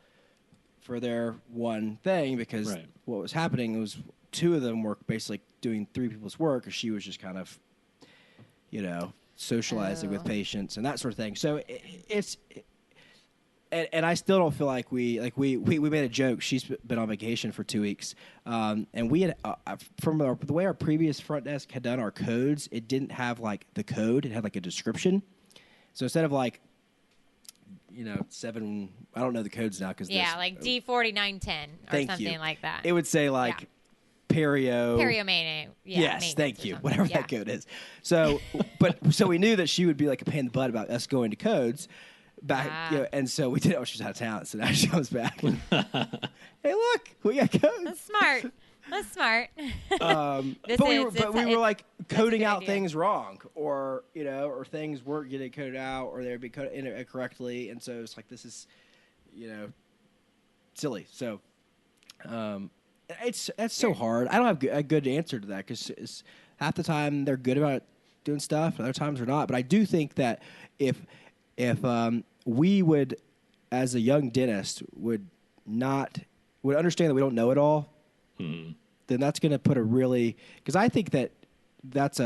for their one thing. Because what was happening was two of them were basically doing three people's work, or she was just kind of, socializing with patients and that sort of thing. So and I still don't feel like we made a joke. She's been on vacation for 2 weeks, and we had from the way our previous front desk had done our codes, it didn't have like the code; it had like a description. So instead of like, 7, I don't know the codes now because like D4910 or something like that. It would say like Periomania. Yes, thank you. Whatever that code is. So, so we knew that she would be like a pain in the butt about us going to codes. Back, and so we did it when she was out of town. So now she comes back. And, hey, look, we got codes. That's smart. But we were like coding out things wrong, or or things weren't getting coded out, or they'd be coded incorrectly, and so it's like this is, silly. So, that's so hard. I don't have a good answer to that because half the time they're good about doing stuff, and other times they're not. But I do think that if we would, as a young dentist, would understand that we don't know it all, then that's going to put a really, because I think that's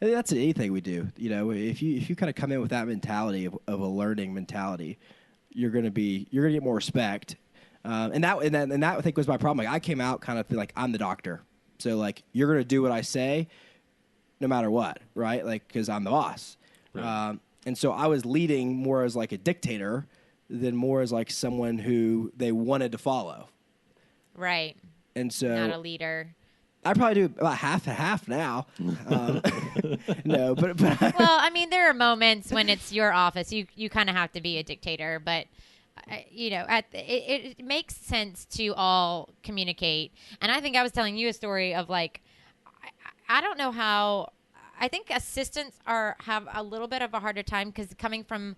anything we do. If you kind of come in with that mentality of a learning mentality, you're going to get more respect. And that I think was my problem. Like I came out kind of feel like I'm the doctor, so like you're going to do what I say, no matter what, right? Like because I'm the boss. Right. And so I was leading more as like a dictator than more as like someone who they wanted to follow. Right. And so not a leader. I probably do about half and half now. No, but well, I mean, there are moments when it's your office. You kind of have to be a dictator, but it makes sense to all communicate. And I think I was telling you a story of like, I don't know how. I think assistants have a little bit of a harder time because coming from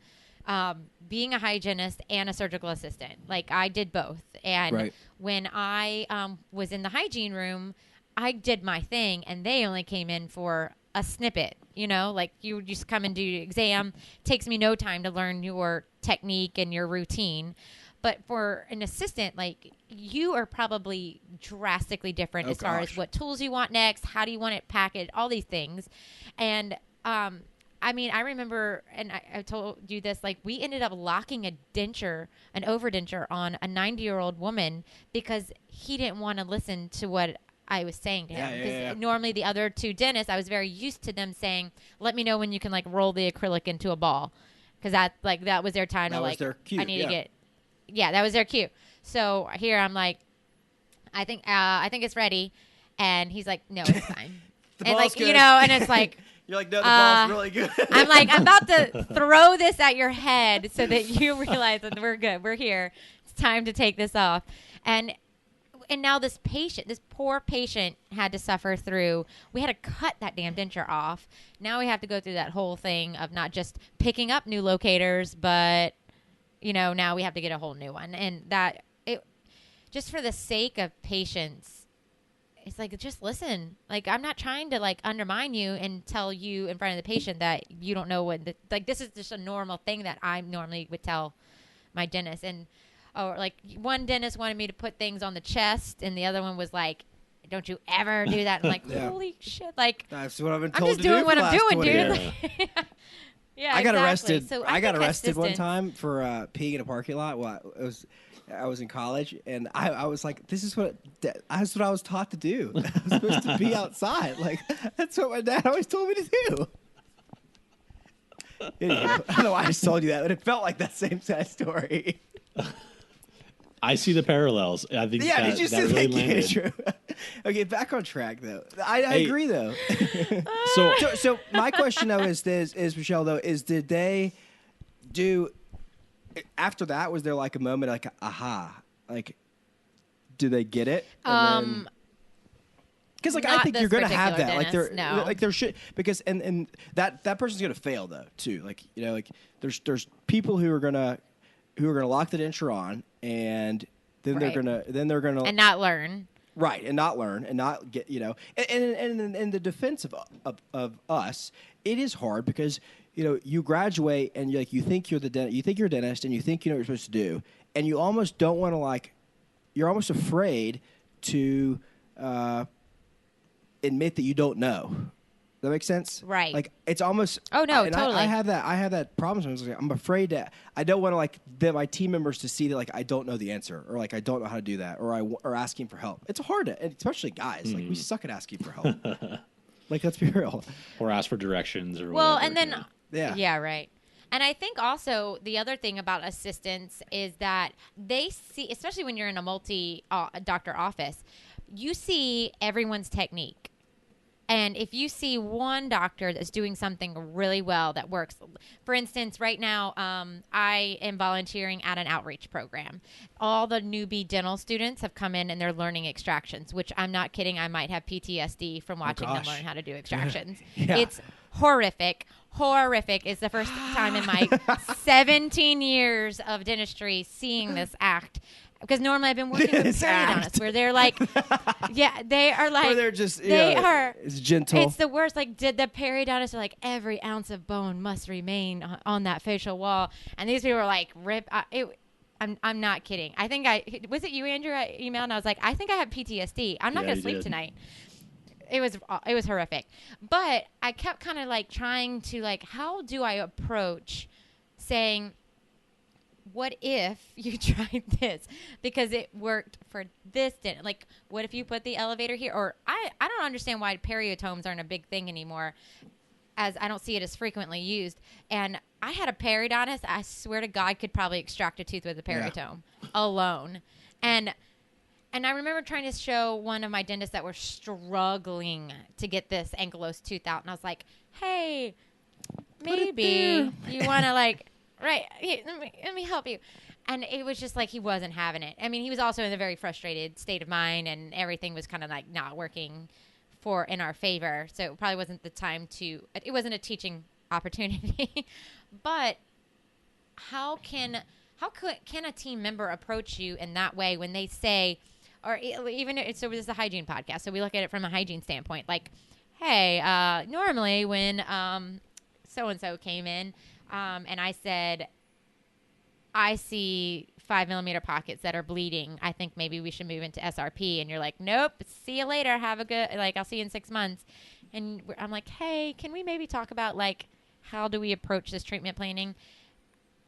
being a hygienist and a surgical assistant, like I did both. And when I was in the hygiene room, I did my thing, and they only came in for a snippet. Like you just come and do your exam. Takes me no time to learn your technique and your routine. But for an assistant, like you are probably drastically different as far as what tools you want next, how do you want it packaged, all these things. And I mean, I remember, and I told you this, like we ended up locking an overdenture on a 90-year-old woman because he didn't want to listen to what I was saying to him. Because normally the other two dentists, I was very used to them saying, let me know when you can like roll the acrylic into a ball. Because that was their time to like, their cue, I need to get. Yeah, that was their cue. So here I'm like, I think it's ready, and he's like, no, it's fine. And like good. And it's like you're like, no, the ball's really good. I'm like, I'm about to throw this at your head so that you realize that we're good, we're here. It's time to take this off, and now this poor patient had to suffer through. We had to cut that damn denture off. Now we have to go through that whole thing of not just picking up new locators, but now we have to get a whole new one. And that, just for the sake of patients, it's like, just listen. Like, I'm not trying to, like, undermine you and tell you in front of the patient that you don't know what, this is just a normal thing that I normally would tell my dentist. And, like, one dentist wanted me to put things on the chest, and the other one was like, don't you ever do that. I'm like, holy shit. Like, that's what I've been told I'm just doing what I'm doing, dude. Yeah, I got arrested. So I got arrested one time for peeing in a parking lot. Well, I was in college, and I was like, "That's what I was taught to do. I was supposed to be outside. Like that's what my dad always told me to do." Anyway, I don't know why I just told you that, but it felt like that same sad story. I see the parallels. I think that really landed. True. Okay, back on track though. I agree though. So my question though is Michelle though did they do after that? Was there like a moment like aha? Like, do they get it? Because like I think you're gonna have that. Dentist, like there should because and that person's gonna fail though too. Like like there's people who are gonna lock the denture on, and then they're gonna and not learn. Right, and not learn, and not get and in the defense of us, it is hard because you graduate and you think you're a dentist, and you think you know what you're supposed to do, and you almost don't want to you're almost afraid to admit that you don't know. That makes sense? Right. Like, it's almost... Oh, no, totally. I have that problem sometimes. I'm afraid that... I don't want to, like, my team members to see that, like, I don't know the answer, or, like, I don't know how to do that, or asking for help. It's hard, especially guys. Like, we suck at asking for help. Like, let's be real. Or ask for directions or well, whatever. And then... Yeah, right. And I think also the other thing about assistants is that they see, especially when you're in a multi-doctor office, you see everyone's technique. And if you see one doctor that's doing something really well that works, for instance, right now I am volunteering at an outreach program. All the newbie dental students have come in and they're learning extractions, which I'm not kidding. I might have PTSD from watching them learn how to do extractions. Yeah. It's horrific. Horrific is the first time in my 17 years of dentistry seeing this act. Because normally I've been working with periodontists where they're like, they are like, where they're just, it's gentle. It's the worst. Like, did the periodontists are like, every ounce of bone must remain on that facial wall. And these people are like, I'm not kidding. I think was it you, Andrew? I emailed and I was like, I think I have PTSD. I'm not going to sleep tonight. It was horrific. But I kept kind of like trying to like, how do I approach saying, what if you tried this because it worked for this dentist? Like, what if you put the elevator here? Or I don't understand why periotomes aren't a big thing anymore, as I don't see it as frequently used. And I had a periodontist, I swear to God, could probably extract a tooth with a peritome alone. And I remember trying to show one of my dentists that were struggling to get this ankylosed tooth out. And I was like, hey, maybe you want to like... Right. Let me help you. And it was just like he wasn't having it. I mean, he was also in a very frustrated state of mind, and everything was kind of like not working in our favor. So it probably wasn't the time it wasn't a teaching opportunity. But how can a team member approach you in that way when they say, or even, so this is a hygiene podcast, so we look at it from a hygiene standpoint, like, hey, normally when so-and-so came in, and I said, I see 5mm pockets that are bleeding. I think maybe we should move into SRP. And you're like, nope, see you later. Have a good, like, I'll see you in 6 months. And I'm like, hey, can we maybe talk about, like, how do we approach this treatment planning?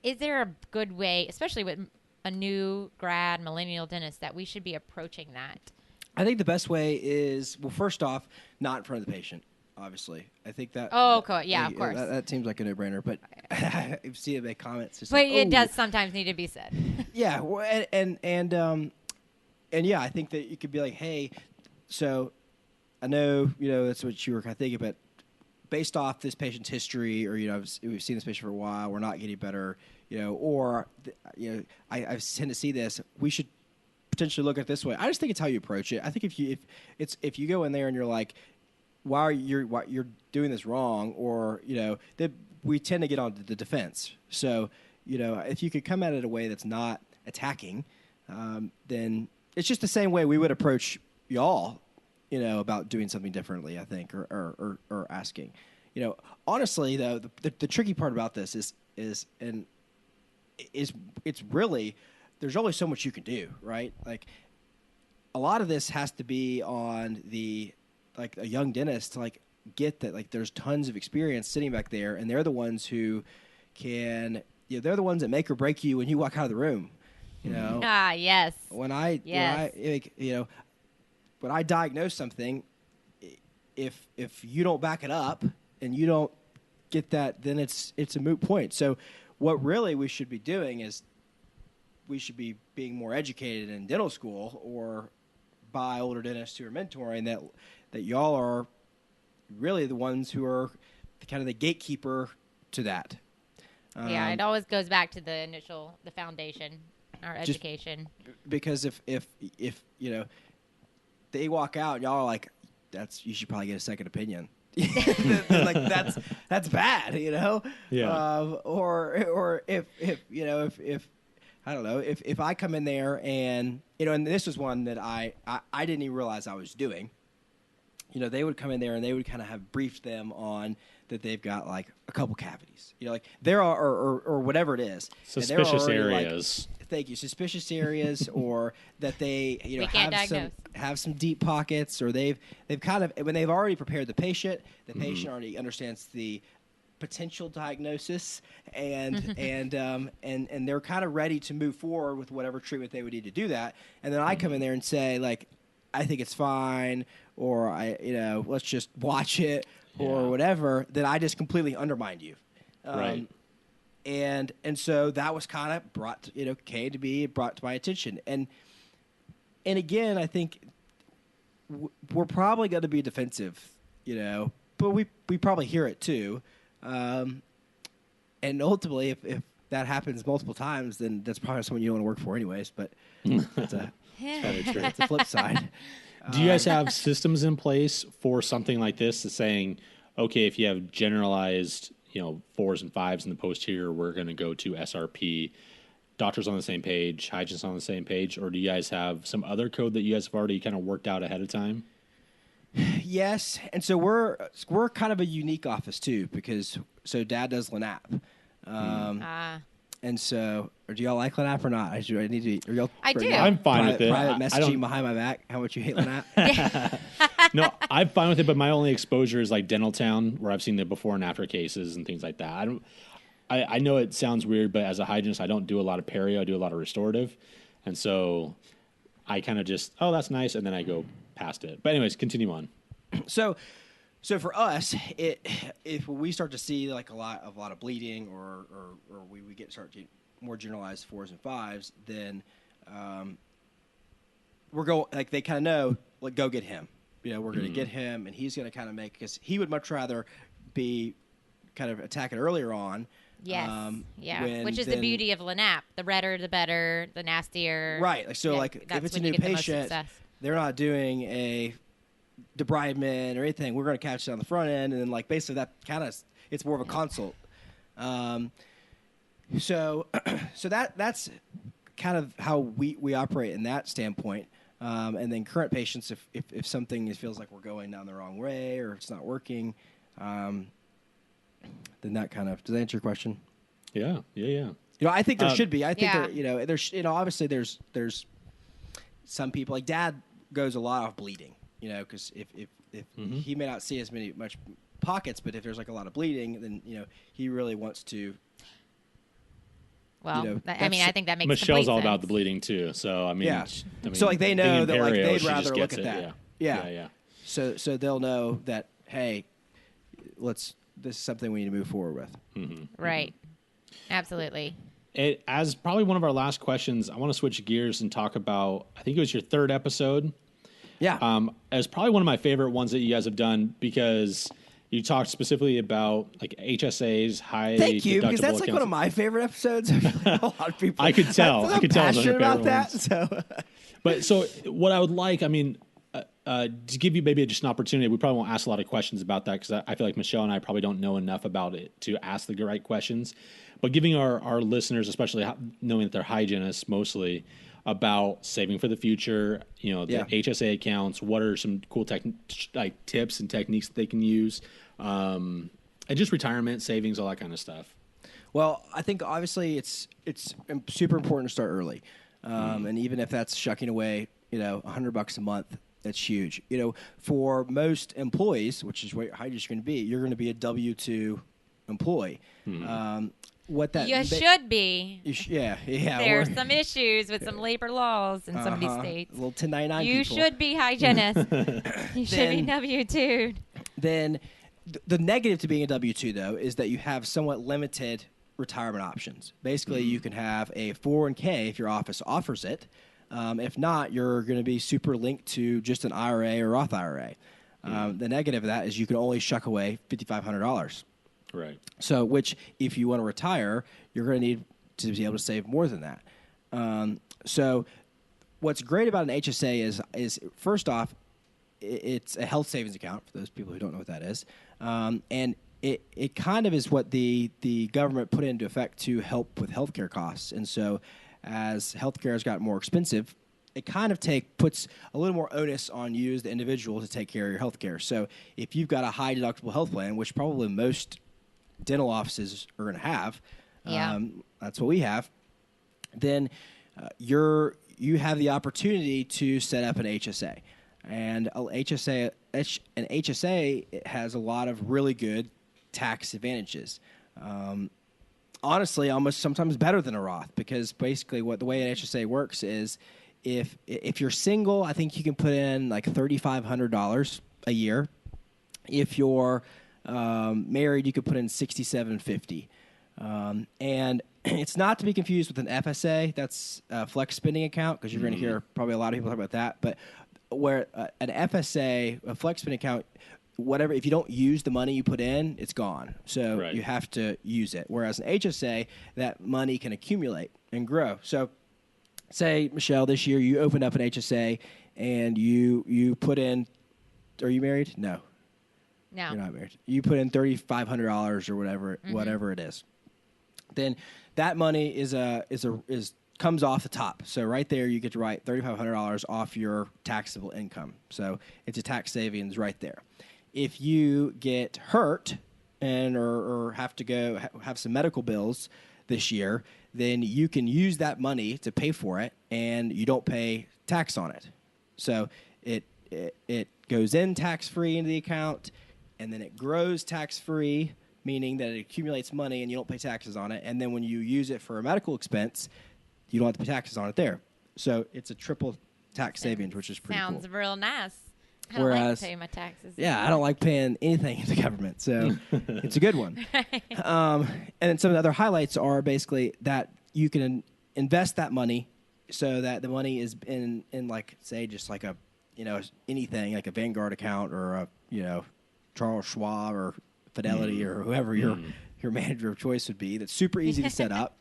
Is there a good way, especially with a new grad millennial dentist, that we should be approaching that? I think the best way is, well, first off, not in front of the patient. Obviously, I think that. Oh, cool. Yeah, of course. That seems like a no-brainer, but I've seen it make comments. But like, it does sometimes need to be said. Yeah, well, and yeah, I think that you could be like, hey, so I know that's what you were kind of thinking, but based off this patient's history, or we've seen this patient for a while, we're not getting better, or I tend to see this. We should potentially look at it this way. I just think it's how you approach it. I think if you go in there and you're like, why you're doing this wrong, or we tend to get on the defense. So if you could come at it in a way that's not attacking, then it's just the same way we would approach y'all, about doing something differently. I think, or asking. Honestly though, the tricky part about this is it's really, there's only so much you can do, right? Like, a lot of this has to be on like a young dentist to like get that, like, there's tons of experience sitting back there, and they're the ones who can, they're the ones that make or break you when you walk out of the room. Yes. When I diagnose something, if you don't back it up and you don't get that, then it's a moot point. So what really we should be doing is we should be being more educated in dental school, or by older dentists who are mentoring, that y'all are really the ones who are kind of the gatekeeper to that. It always goes back to the foundation, our education. Because if they walk out, y'all are like, you should probably get a second opinion. Like, that's bad, Yeah. Or if I don't know, if I come in there and and this was one that I didn't even realize I was doing. they would come in there and they would kind of have briefed them on that they've got like a couple cavities, like there are, or whatever it is. Suspicious areas. Like, thank you. Suspicious areas, or that they, have some deep pockets, or they've kind of, when they've already prepared the patient already understands the potential diagnosis and they're kind of ready to move forward with whatever treatment they would need to do that. And then I come in there and say, like, I think it's fine, or let's just watch it, or whatever. Then I just completely undermined you. Right. And so that was kind of brought to my attention. And again, I think we're probably going to be defensive, but we probably hear it too. And ultimately, if that happens multiple times, then that's probably someone you don't want to work for anyways. But that's the flip side. Do you guys have systems in place for something like this, saying, okay, if you have generalized, 4s and 5s in the posterior, we're going to go to SRP, doctors on the same page, hygienists on the same page, or do you guys have some other code that you guys have already kind of worked out ahead of time? Yes, and so we're kind of a unique office too, because Dad does LANAP, and so do y'all like LANAP or not? I need to. I do. I'm fine with it. Private messaging behind my back how much you hate LANAP. No, I'm fine with it, but my only exposure is like Dental Town, where I've seen the before and after cases and things like that. I know it sounds weird, but as a hygienist, I don't do a lot of perio. I do a lot of restorative, and so I kind of just, oh, that's nice, and then I go past it. But anyways, continue on. So for us, if we start to see like a lot of bleeding, or we start to more generalized 4s and 5s, then we're going, like, they kind of know, like, go get him. We're going to get him, and he's going to kind of make, because he would much rather be kind of attacking earlier on. Yes. Which is the beauty of LANAP. The redder, the better, the nastier. Right. So, like, if it's a new patient, they're not doing a debridement or anything. We're going to catch it on the front end, and then, like, basically that kind of, it's more of a consult. So that's kind of how we operate in that standpoint. And then current patients, if something feels like we're going down the wrong way or it's not working, then that kind of, does that answer your question? Yeah. I think there should be. I think there's, obviously there's some people, like Dad goes a lot off bleeding, because if he may not see as much pockets, but if there's like a lot of bleeding, then he really wants to. Well, I think that makes Michelle's all sense. about the bleeding too, so I mean, so like they know that like they'd rather look at it, that. Yeah. So they'll know that, hey, this is something we need to move forward with. Mm-hmm. Right. Absolutely. As probably one of our last questions, I want to switch gears and talk about, I think it was your 3rd episode. Yeah. As probably one of my favorite ones that you guys have done, because you talked specifically about like HSAs, high. Thank you, because that's accounts. like one of my favorite episodes. A lot of people. I could tell. I'm passionate about that. Ones. So, but so what I would like, I mean, to give you maybe just an opportunity, we probably won't ask a lot of questions about that, because I feel like Michelle and I probably don't know enough about it to ask the right questions. But giving our listeners, especially knowing that they're hygienists mostly, about saving for the future, the HSA accounts, what are some cool tips and techniques that they can use, and just retirement savings, all that kind of stuff. Well, I think obviously it's super important to start early, and even if that's shucking away, $100 a month, that's huge. For most employees, which is what your hygienist going to be, you're going to be a W-2 employee. What that should be. Yeah. There's some issues with some labor laws in some of these states. A little 1099 You people. should be hygienist. You should be W-2. Then the negative to being a W-2, though, is that you have somewhat limited retirement options. Basically, you can have a 401k if your office offers it. If not, you're going to be super linked to just an IRA or Roth IRA. The negative of that is you can only shuck away $5,500. Right. So, which if you want to retire, you're going to need to be able to save more than that. So, what's great about an HSA is first off, it's a health savings account for those people who don't know what that is, and it kind of is what the government put into effect to help with healthcare costs. And so, as healthcare has gotten more expensive, it kind of puts a little more onus on you as the individual to take care of your health care. So if you've got a high deductible health plan, which probably most dental offices are going to have, that's what we have, then you have the opportunity to set up an HSA. And an HSA it has a lot of really good tax advantages. Honestly, almost sometimes better than a Roth, because basically the way an HSA works is if you're single, I think you can put in like $3,500 a year. If you're married, you could put in $6,750. And it's not to be confused with an FSA. That's a flex spending account, because you're going to hear probably a lot of people talk about that. But where an FSA, a flex spending account, whatever, if you don't use the money you put in, it's gone. So you have to use it. Whereas an HSA, that money can accumulate and grow. So say, Michelle, this year you opened up an HSA and you put in, are you married? No. No. You're not married. You put in $3,500 or whatever it is. Then that money comes off the top. So right there you get to write $3,500 off your taxable income. So it's a tax savings right there. If you get hurt or have to go have some medical bills this year, then you can use that money to pay for it, and you don't pay tax on it. So it goes in tax-free into the account, and then it grows tax-free, meaning that it accumulates money and you don't pay taxes on it. And then when you use it for a medical expense, you don't have to pay taxes on it there. So it's a triple tax savings, which is pretty cool. Sounds real nice. I don't like to pay my taxes. Yeah, I don't like paying anything in the government, so it's a good one. And then some of the other highlights are basically that you can invest that money so that the money is in like, say, just like a, anything, like a Vanguard account or a, Charles Schwab or Fidelity or whoever your manager of choice would be. That's super easy to set up.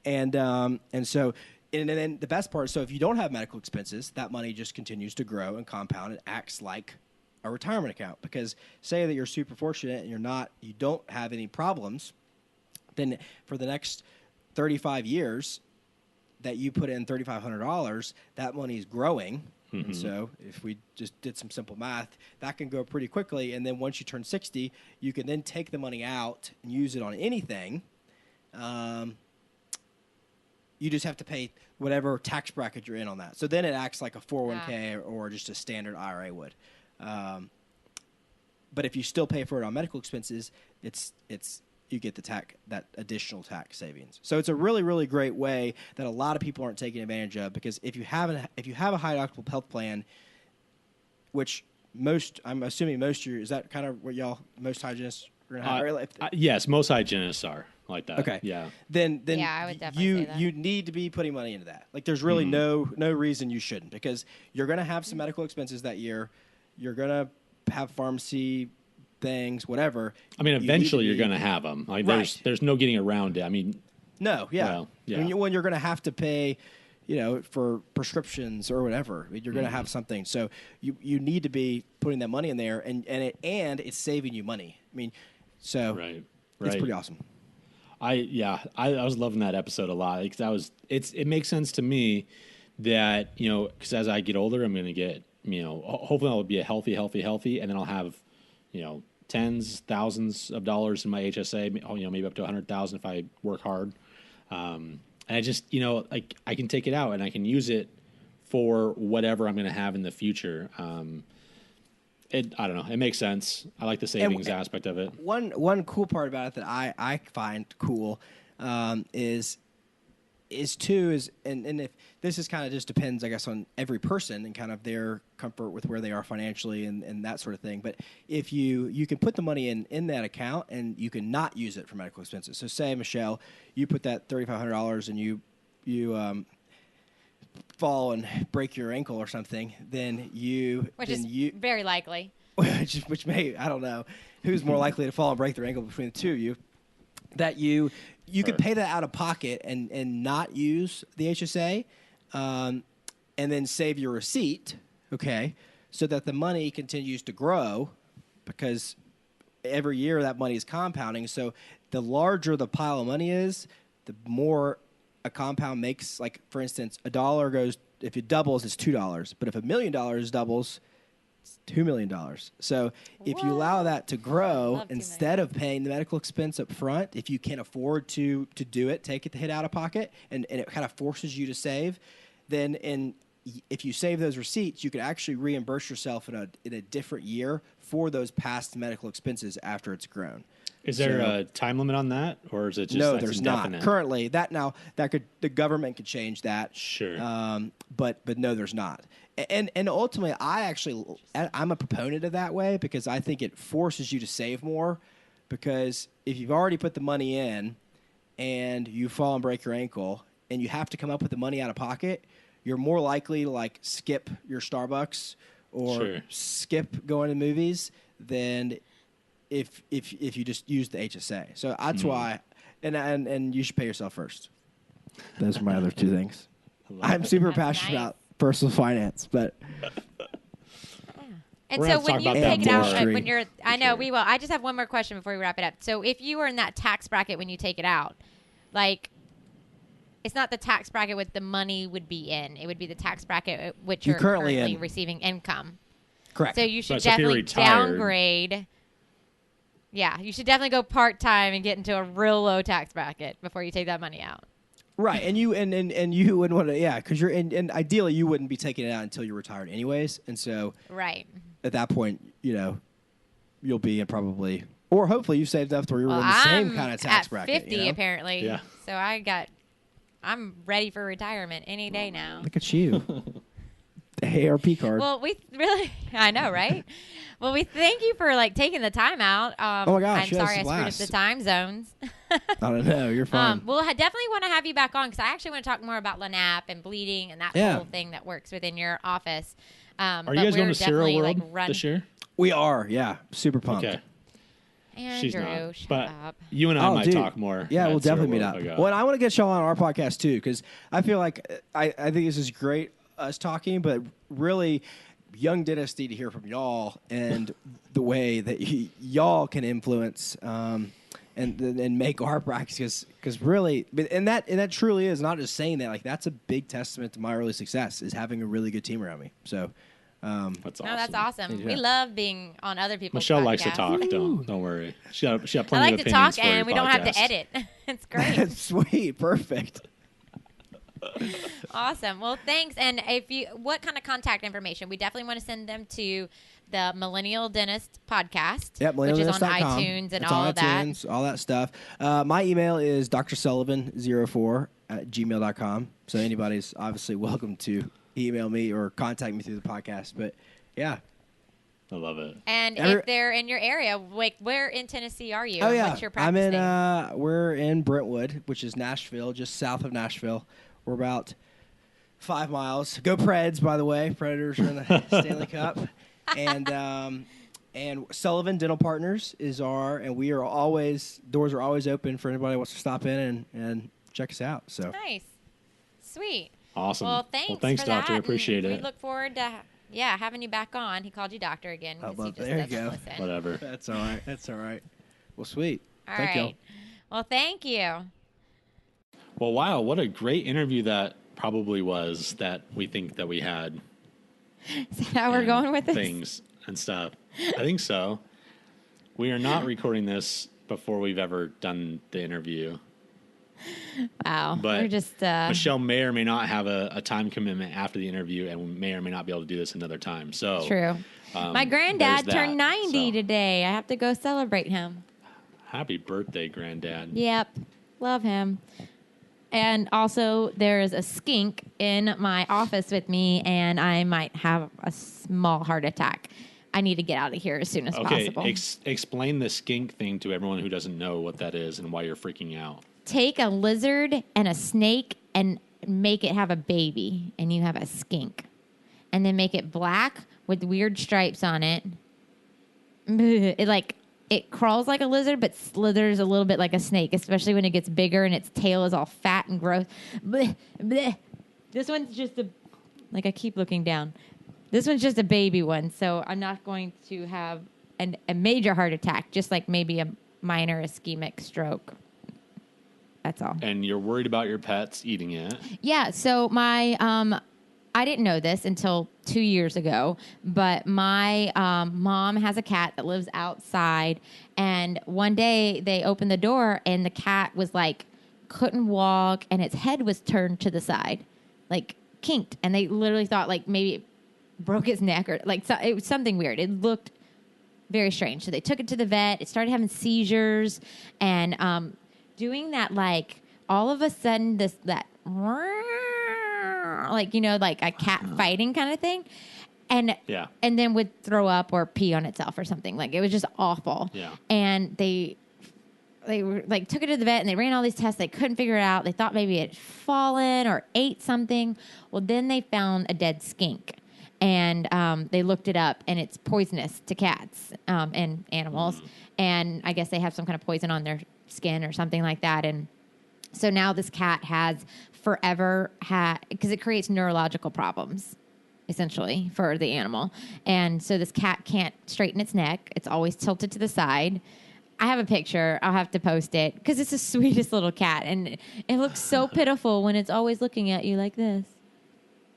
And then the best part is, so if you don't have medical expenses, that money just continues to grow and compound. It acts like a retirement account, because say that you're super fortunate and you don't have any problems, then for the next 35 years that you put in $3,500, that money is growing. And so if we just did some simple math, that can go pretty quickly. And then once you turn 60, you can then take the money out and use it on anything. You just have to pay whatever tax bracket you're in on that. So then it acts like a 401k or just a standard IRA would. But if you still pay for it on medical expenses, you get that additional tax savings. So it's a really, really great way that a lot of people aren't taking advantage of, because if you have a high deductible health plan, which I'm assuming most of you, is that kind of what y'all, most hygienists are going to have? Yes, most hygienists are like that. Okay. Yeah. Then I would definitely say that. You need to be putting money into that. Like, there's really no reason you shouldn't, because you're going to have some medical expenses that year. You're going to have pharmacy things, whatever. I mean, eventually you're going to have them. Like, there's no getting around it. I mean, no, yeah. Well, yeah. When you're going to have to pay, for prescriptions or whatever, you're going to have something. So you need to be putting that money in there, and it's saving you money. I mean, so it's pretty awesome. I was loving that episode a lot, because it makes sense to me that, because as I get older, I'm going to get, hopefully I'll be a healthy, and then I'll have, tens, thousands of dollars in my HSA, maybe up to 100,000 if I work hard. And I just, I can take it out and I can use it for whatever I'm going to have in the future. I don't know. It makes sense. I like the savings aspect of it. One cool part about it that I find cool is if this is kind of just depends, I guess, on every person and kind of their comfort with where they are financially and that sort of thing. But if you can put the money in that account and you can not use it for medical expenses. So say, Michelle, you put that $3,500 and you fall and break your ankle or something, then which is very likely. Which may, I don't know who's more likely to fall and break their ankle between the two of you. That you could pay that out of pocket and not use the HSA, and then save your receipt, okay, so that the money continues to grow, because every year that money is compounding. So the larger the pile of money is, the more a compound makes. Like, for instance, $1 goes if it doubles, it's $2. But if $1 million doubles, it's $2 million. So if you allow that to grow instead of paying the medical expense up front, if you can afford to do it, take the hit out of pocket, and it kind of forces you to save, then if you save those receipts, you can actually reimburse yourself in a different year for those past medical expenses after it's grown. Is there a time limit on that, or is it just no? There's indefinite? not currently. The government could change that. Sure. But no, there's not. And ultimately, I'm a proponent of that way because I think it forces you to save more. Because if you've already put the money in, and you fall and break your ankle, and you have to come up with the money out of pocket, you're more likely to like skip your Starbucks or skip going to movies than if you just use the HSA. So that's why, and you should pay yourself first. Those are my other two things. I'm super passionate about personal finance, but. And so when you take it out, when you're, I know we will. I just have one more question before we wrap it up. So if you were in that tax bracket when you take it out, like, it's not the tax bracket what the money would be in. It would be the tax bracket which you're currently receiving income. Correct. So you should definitely downgrade. Yeah, you should definitely go part-time and get into a real low tax bracket before you take that money out. Right, and you wouldn't want to, because you're and ideally you wouldn't be taking it out until you're retired anyways, and so at that point, you'll be in probably, or hopefully you saved up to where you're in the same kind of tax bracket. 50 apparently. Yeah. So I'm ready for retirement any day now. Look at you. The ARP card. Well, I know, right? Well, we thank you for taking the time out. Oh my gosh, I'm sorry I screwed up the time zones. I don't know, you're fine. We'll definitely want to have you back on because I actually want to talk more about LANAP and bleeding and that whole thing that works within your office. Are you guys going to Serial World this year? We are, yeah. Super pumped. Okay. Andrew, shut up. You and I might talk more. Yeah, we'll definitely meet up. Well, and I want to get y'all on our podcast too because I feel like I think this is great, us talking, but really young dentists need to hear from y'all and the way that y'all can influence and make our practice because really, and that truly is not just saying that. Like that's a big testament to my early success is having a really good team around me. So. That's awesome. No, that's awesome. Yeah. We love being on other people's Michelle podcasts. likes to talk. Don't worry. She got plenty of opinions. I like to talk, and we podcast. don't have to edit. It's great. That's sweet. Perfect. Awesome. Well, thanks. And what kind of contact information? We definitely want to send them to the Millennial Dentist podcast, which is on iTunes and all of that. All that stuff. My email is drsullivan04@gmail.com. So anybody's obviously welcome to email me or contact me through the podcast. But yeah. I love it. And if they're in your area, where in Tennessee are you? Oh, yeah. What's your practice name? We're in Brentwood, which is Nashville, just south of Nashville. We're about 5 miles. Go Preds, by the way. Predators are in the Stanley Cup. And Sullivan Dental Partners is and we are doors are always open for anybody who wants to stop in and check us out. So nice. Sweet. Awesome. Well, thanks for Doctor. That. Appreciate it. We look forward to having you back on. He called you Doctor again because he just there you go. Listen. Whatever. That's all right. Well, sweet. Thank you. Well, thank you. Well, wow, what a great interview that probably was that we think that we had. Is that how we're going with this? Things and stuff. I think so. We are not recording this before we've ever done the interview. Wow. But we're just Michelle may or may not have a time commitment after the interview and we may or may not be able to do this another time. So true. My granddad turned 90 today. I have to go celebrate him. Happy birthday, Granddad. Yep. Love him. And also, there is a skink in my office with me, and I might have a small heart attack. I need to get out of here as soon as possible. Okay, explain the skink thing to everyone who doesn't know what that is and why you're freaking out. Take a lizard and a snake and make it have a baby, and you have a skink. And then make it black with weird stripes on it. It crawls like a lizard, but slithers a little bit like a snake, especially when it gets bigger and its tail is all fat and gross. Blech, blech. This one's just I keep looking down. This one's just a baby one, so I'm not going to have a major heart attack, just like maybe a minor ischemic stroke. That's all. And you're worried about your pets eating it? Yeah, so my I didn't know this until 2 years ago, but my mom has a cat that lives outside, and one day they opened the door and the cat was like couldn't walk and its head was turned to the side, like kinked, and they literally thought like maybe it broke its neck or like it was something weird. It looked very strange. So they took it to the vet. It started having seizures and doing that like all of a sudden that like, you know, like a cat fighting kind of thing. And then would throw up or pee on itself or something. Like it was just awful. Yeah. And they were like took it to the vet and they ran all these tests. They couldn't figure it out. They thought maybe it had fallen or ate something. Well, then they found a dead skink. And they looked it up, and it's poisonous to cats and animals. And I guess they have some kind of poison on their skin or something like that. And so now this cat has forever had, because it creates neurological problems, essentially, for the animal. And so this cat can't straighten its neck. It's always tilted to the side. I have a picture. I'll have to post it because it's the sweetest little cat. And it looks so pitiful when it's always looking at you like this.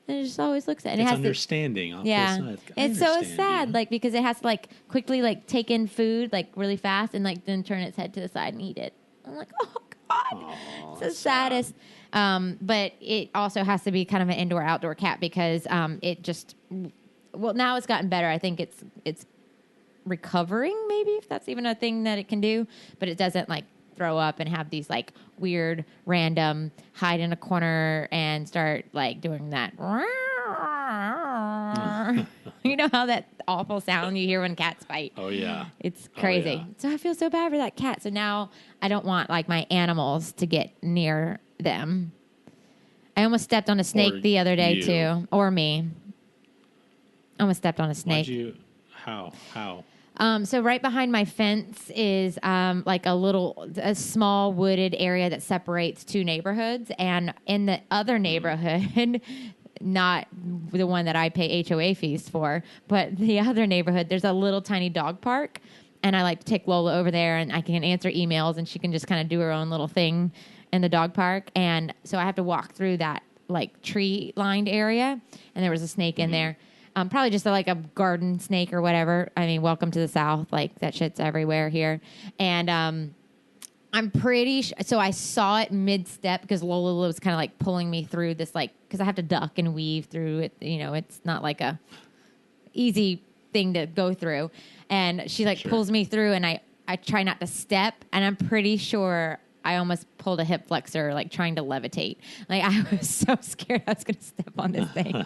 And it just always looks at it. It's has understanding. It's so sad, like because it has to like quickly like take in food like really fast and like then turn its head to the side and eat it. I'm like, oh God, it's the saddest. But it also has to be kind of an indoor-outdoor cat because it just now it's gotten better. I think it's recovering, maybe if that's even a thing that it can do, but it doesn't like throw up and have these like weird random hide in a corner and start like doing that you know how that awful sound you hear when cats fight. Oh yeah, it's crazy. Yeah. So I feel so bad for that cat. So now I don't want like my animals to get near them. I almost stepped on a snake the other day too, or me. I almost stepped on a snake. How So right behind my fence is like a small wooded area that separates two neighborhoods. And in the other neighborhood, not the one that I pay HOA fees for, but the other neighborhood, there's a little tiny dog park. And I like to take Lola over there and I can answer emails and she can just kind of do her own little thing in the dog park. And so I have to walk through that like tree lined area. And there was a snake in there. Probably just like a garden snake or whatever. I mean, welcome to the South. Like that shit's everywhere here. And I'm pretty so I saw it mid-step because Lola was kind of like pulling me through this like because I have to duck and weave through it. You know, it's not like a easy thing to go through. And she like pulls me through and I try not to step. And I'm pretty sure I almost pulled a hip flexor like trying to levitate. Like I was so scared I was going to step on this thing.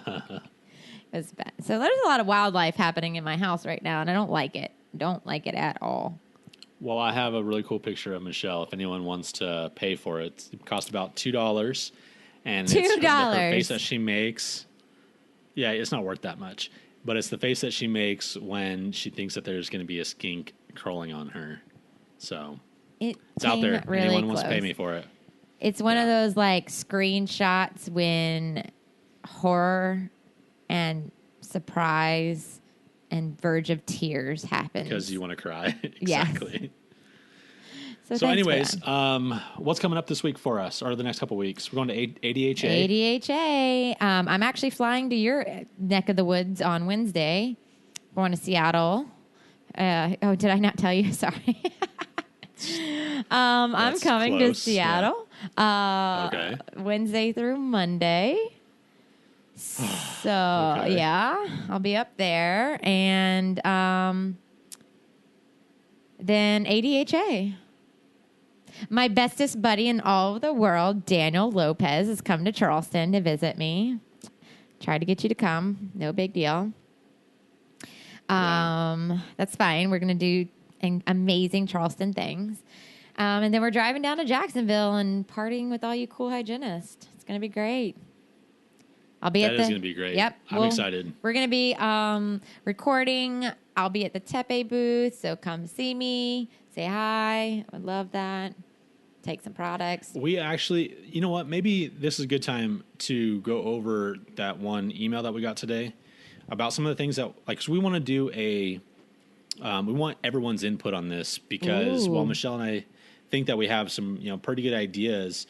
It's bad. So there's a lot of wildlife happening in my house right now, and I don't like it. Don't like it at all. Well, I have a really cool picture of Michelle. If anyone wants to pay for it, it costs about $2, and it's her face that she makes. Yeah, it's not worth that much, but it's the face that she makes when she thinks that there's going to be a skink crawling on her. So it's out there. Really anyone close. wants to pay me for it. It's one of those like screenshots when horror and surprise and verge of tears happens. Because you want to cry. Exactly. Yes. So anyways, what's coming up this week for us or the next couple of weeks? We're going to ADHA. ADHA. I'm actually flying to your neck of the woods on Wednesday. Going to Seattle. Did I not tell you? Sorry. I'm coming to Seattle. Okay. Wednesday through Monday. So, yeah, I'll be up there. And then ADHA. My bestest buddy in all of the world, Daniel Lopez, has come to Charleston to visit me. Tried to get you to come. No big deal. That's fine. We're going to do amazing Charleston things. And then we're driving down to Jacksonville and partying with all you cool hygienists. It's going to be great. That is going to be great. Yep. I'm excited. We're going to be recording. I'll be at the Tepe booth, so come see me. Say hi. I would love that. Take some products. We actually, you know what? Maybe this is a good time to go over that one email that we got today about some of the things that, like, cause we want to do we want everyone's input on this because while Michelle and I think that we have some, pretty good ideas,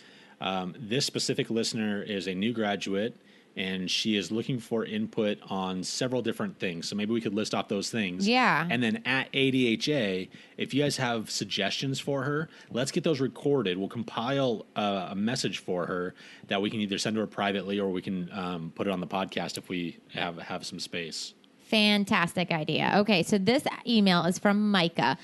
this specific listener is a new graduate and she is looking for input on several different things. So maybe we could list off those things. Yeah. And then at ADHA, if you guys have suggestions for her, let's get those recorded. We'll compile a message for her that we can either send to her privately, or we can put it on the podcast if we have some space. Fantastic idea. Okay, so this email is from Micah.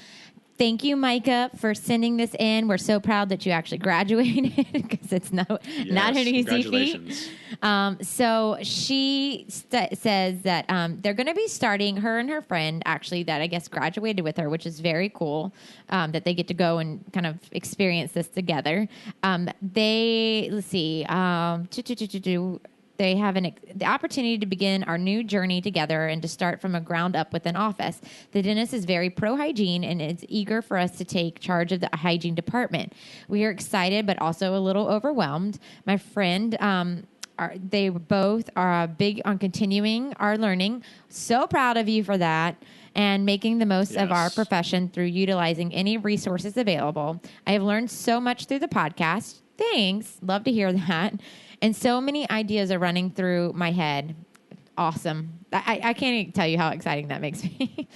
Thank you, Micah, for sending this in. We're so proud that you actually graduated, because it's not an easy feat. So she says that they're going to be starting, her and her friend, actually, that I guess graduated with her, which is very cool, that they get to go and kind of experience this together. They have the opportunity to begin our new journey together and to start from a ground up with an office. The dentist is very pro-hygiene and is eager for us to take charge of the hygiene department. We are excited, but also a little overwhelmed. My friend, they both are big on continuing our learning. So proud of you for that, and making the most of our profession through utilizing any resources available. I have learned so much through the podcast. Thanks. Love to hear that. And so many ideas are running through my head. Awesome. I can't even tell you how exciting that makes me.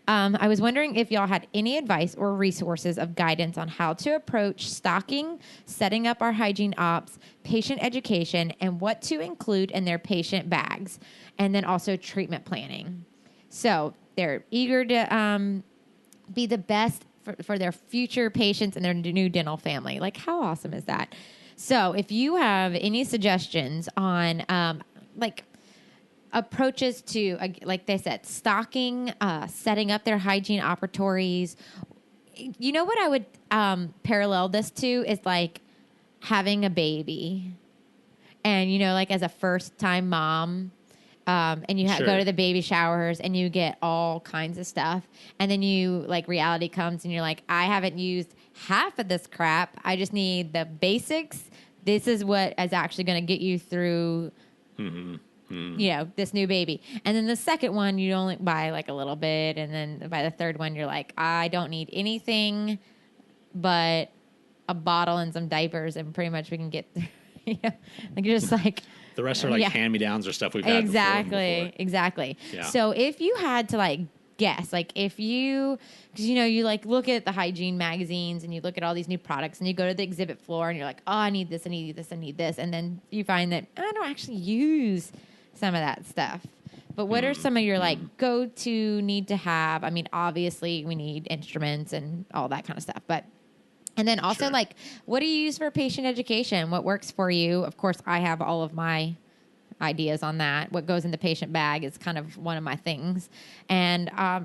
I was wondering if y'all had any advice or resources of guidance on how to approach stocking, setting up our hygiene ops, patient education, and what to include in their patient bags, and then also treatment planning. So they're eager to be the best for their future patients and their new dental family. Like, how awesome is that? So if you have any suggestions on approaches to, like they said, stocking, setting up their hygiene operatories, you know what I would parallel this to is like having a baby. And, you know, like as a first-time mom, and you go to the baby showers and you get all kinds of stuff. And then reality comes and you're like, I haven't used half of this crap. I just need the basics. This is what is actually going to get you through, this new baby. And then the second one, you only buy like a little bit. And then by the third one, you're like, I don't need anything but a bottle and some diapers. And pretty much we can get, like you're just like. The rest are like hand-me-downs or stuff we've had before. Exactly. Yeah. So if you had to guess, if you, because you look at the hygiene magazines and you look at all these new products and you go to the exhibit floor and you're like, oh, I need this, I need this, I need this. And then you find that I don't actually use some of that stuff. But what are some of your go-to need to have? I mean, obviously we need instruments and all that kind of stuff, and then also, what do you use for patient education? What works for you? Of course, I have all of my ideas on that. What goes in the patient bag is kind of one of my things. And, how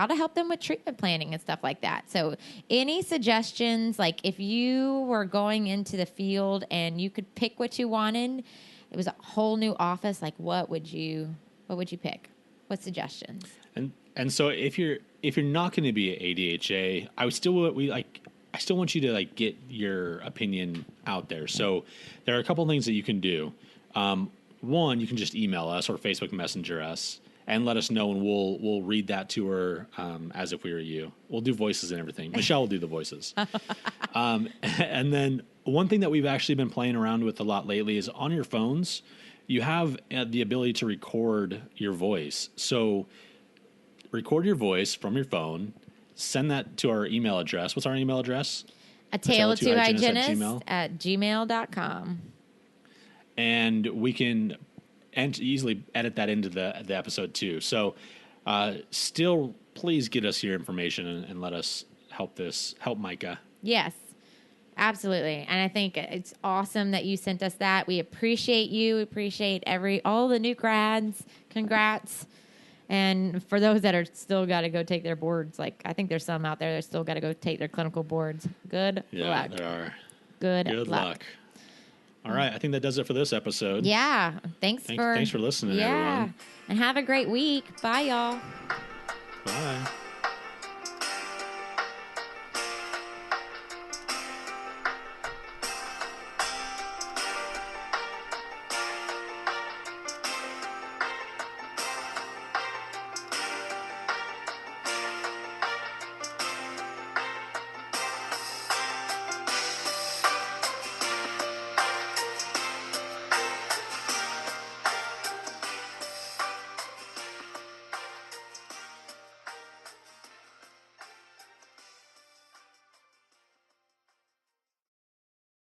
to help them with treatment planning and stuff like that. So any suggestions, if you were going into the field and you could pick what you wanted, it was a whole new office, what would you pick? What suggestions? And so if you're not going to be at ADHA, I still want you to get your opinion out there. So there are a couple of things that you can do. One, you can just email us or Facebook Messenger us and let us know, and we'll read that to her as if we were you. We'll do voices and everything. Michelle will do the voices. And then one thing that we've actually been playing around with a lot lately is on your phones, you have the ability to record your voice. So record your voice from your phone. Send that to our email address. What's our email address? A tale of two hygienists at gmail.com. And we can easily edit that into the episode too. So still, please get us your information and let us help Micah. Yes, absolutely. And I think it's awesome that you sent us that. We appreciate you. We appreciate all the new grads. Congrats. And for those that are still got to go take their boards, I think there's some out there that still got to go take their clinical boards. Good luck. Yeah, there are. Good luck. All right, I think that does it for this episode. Yeah, thanks for listening, everyone. And have a great week. Bye, y'all. Bye.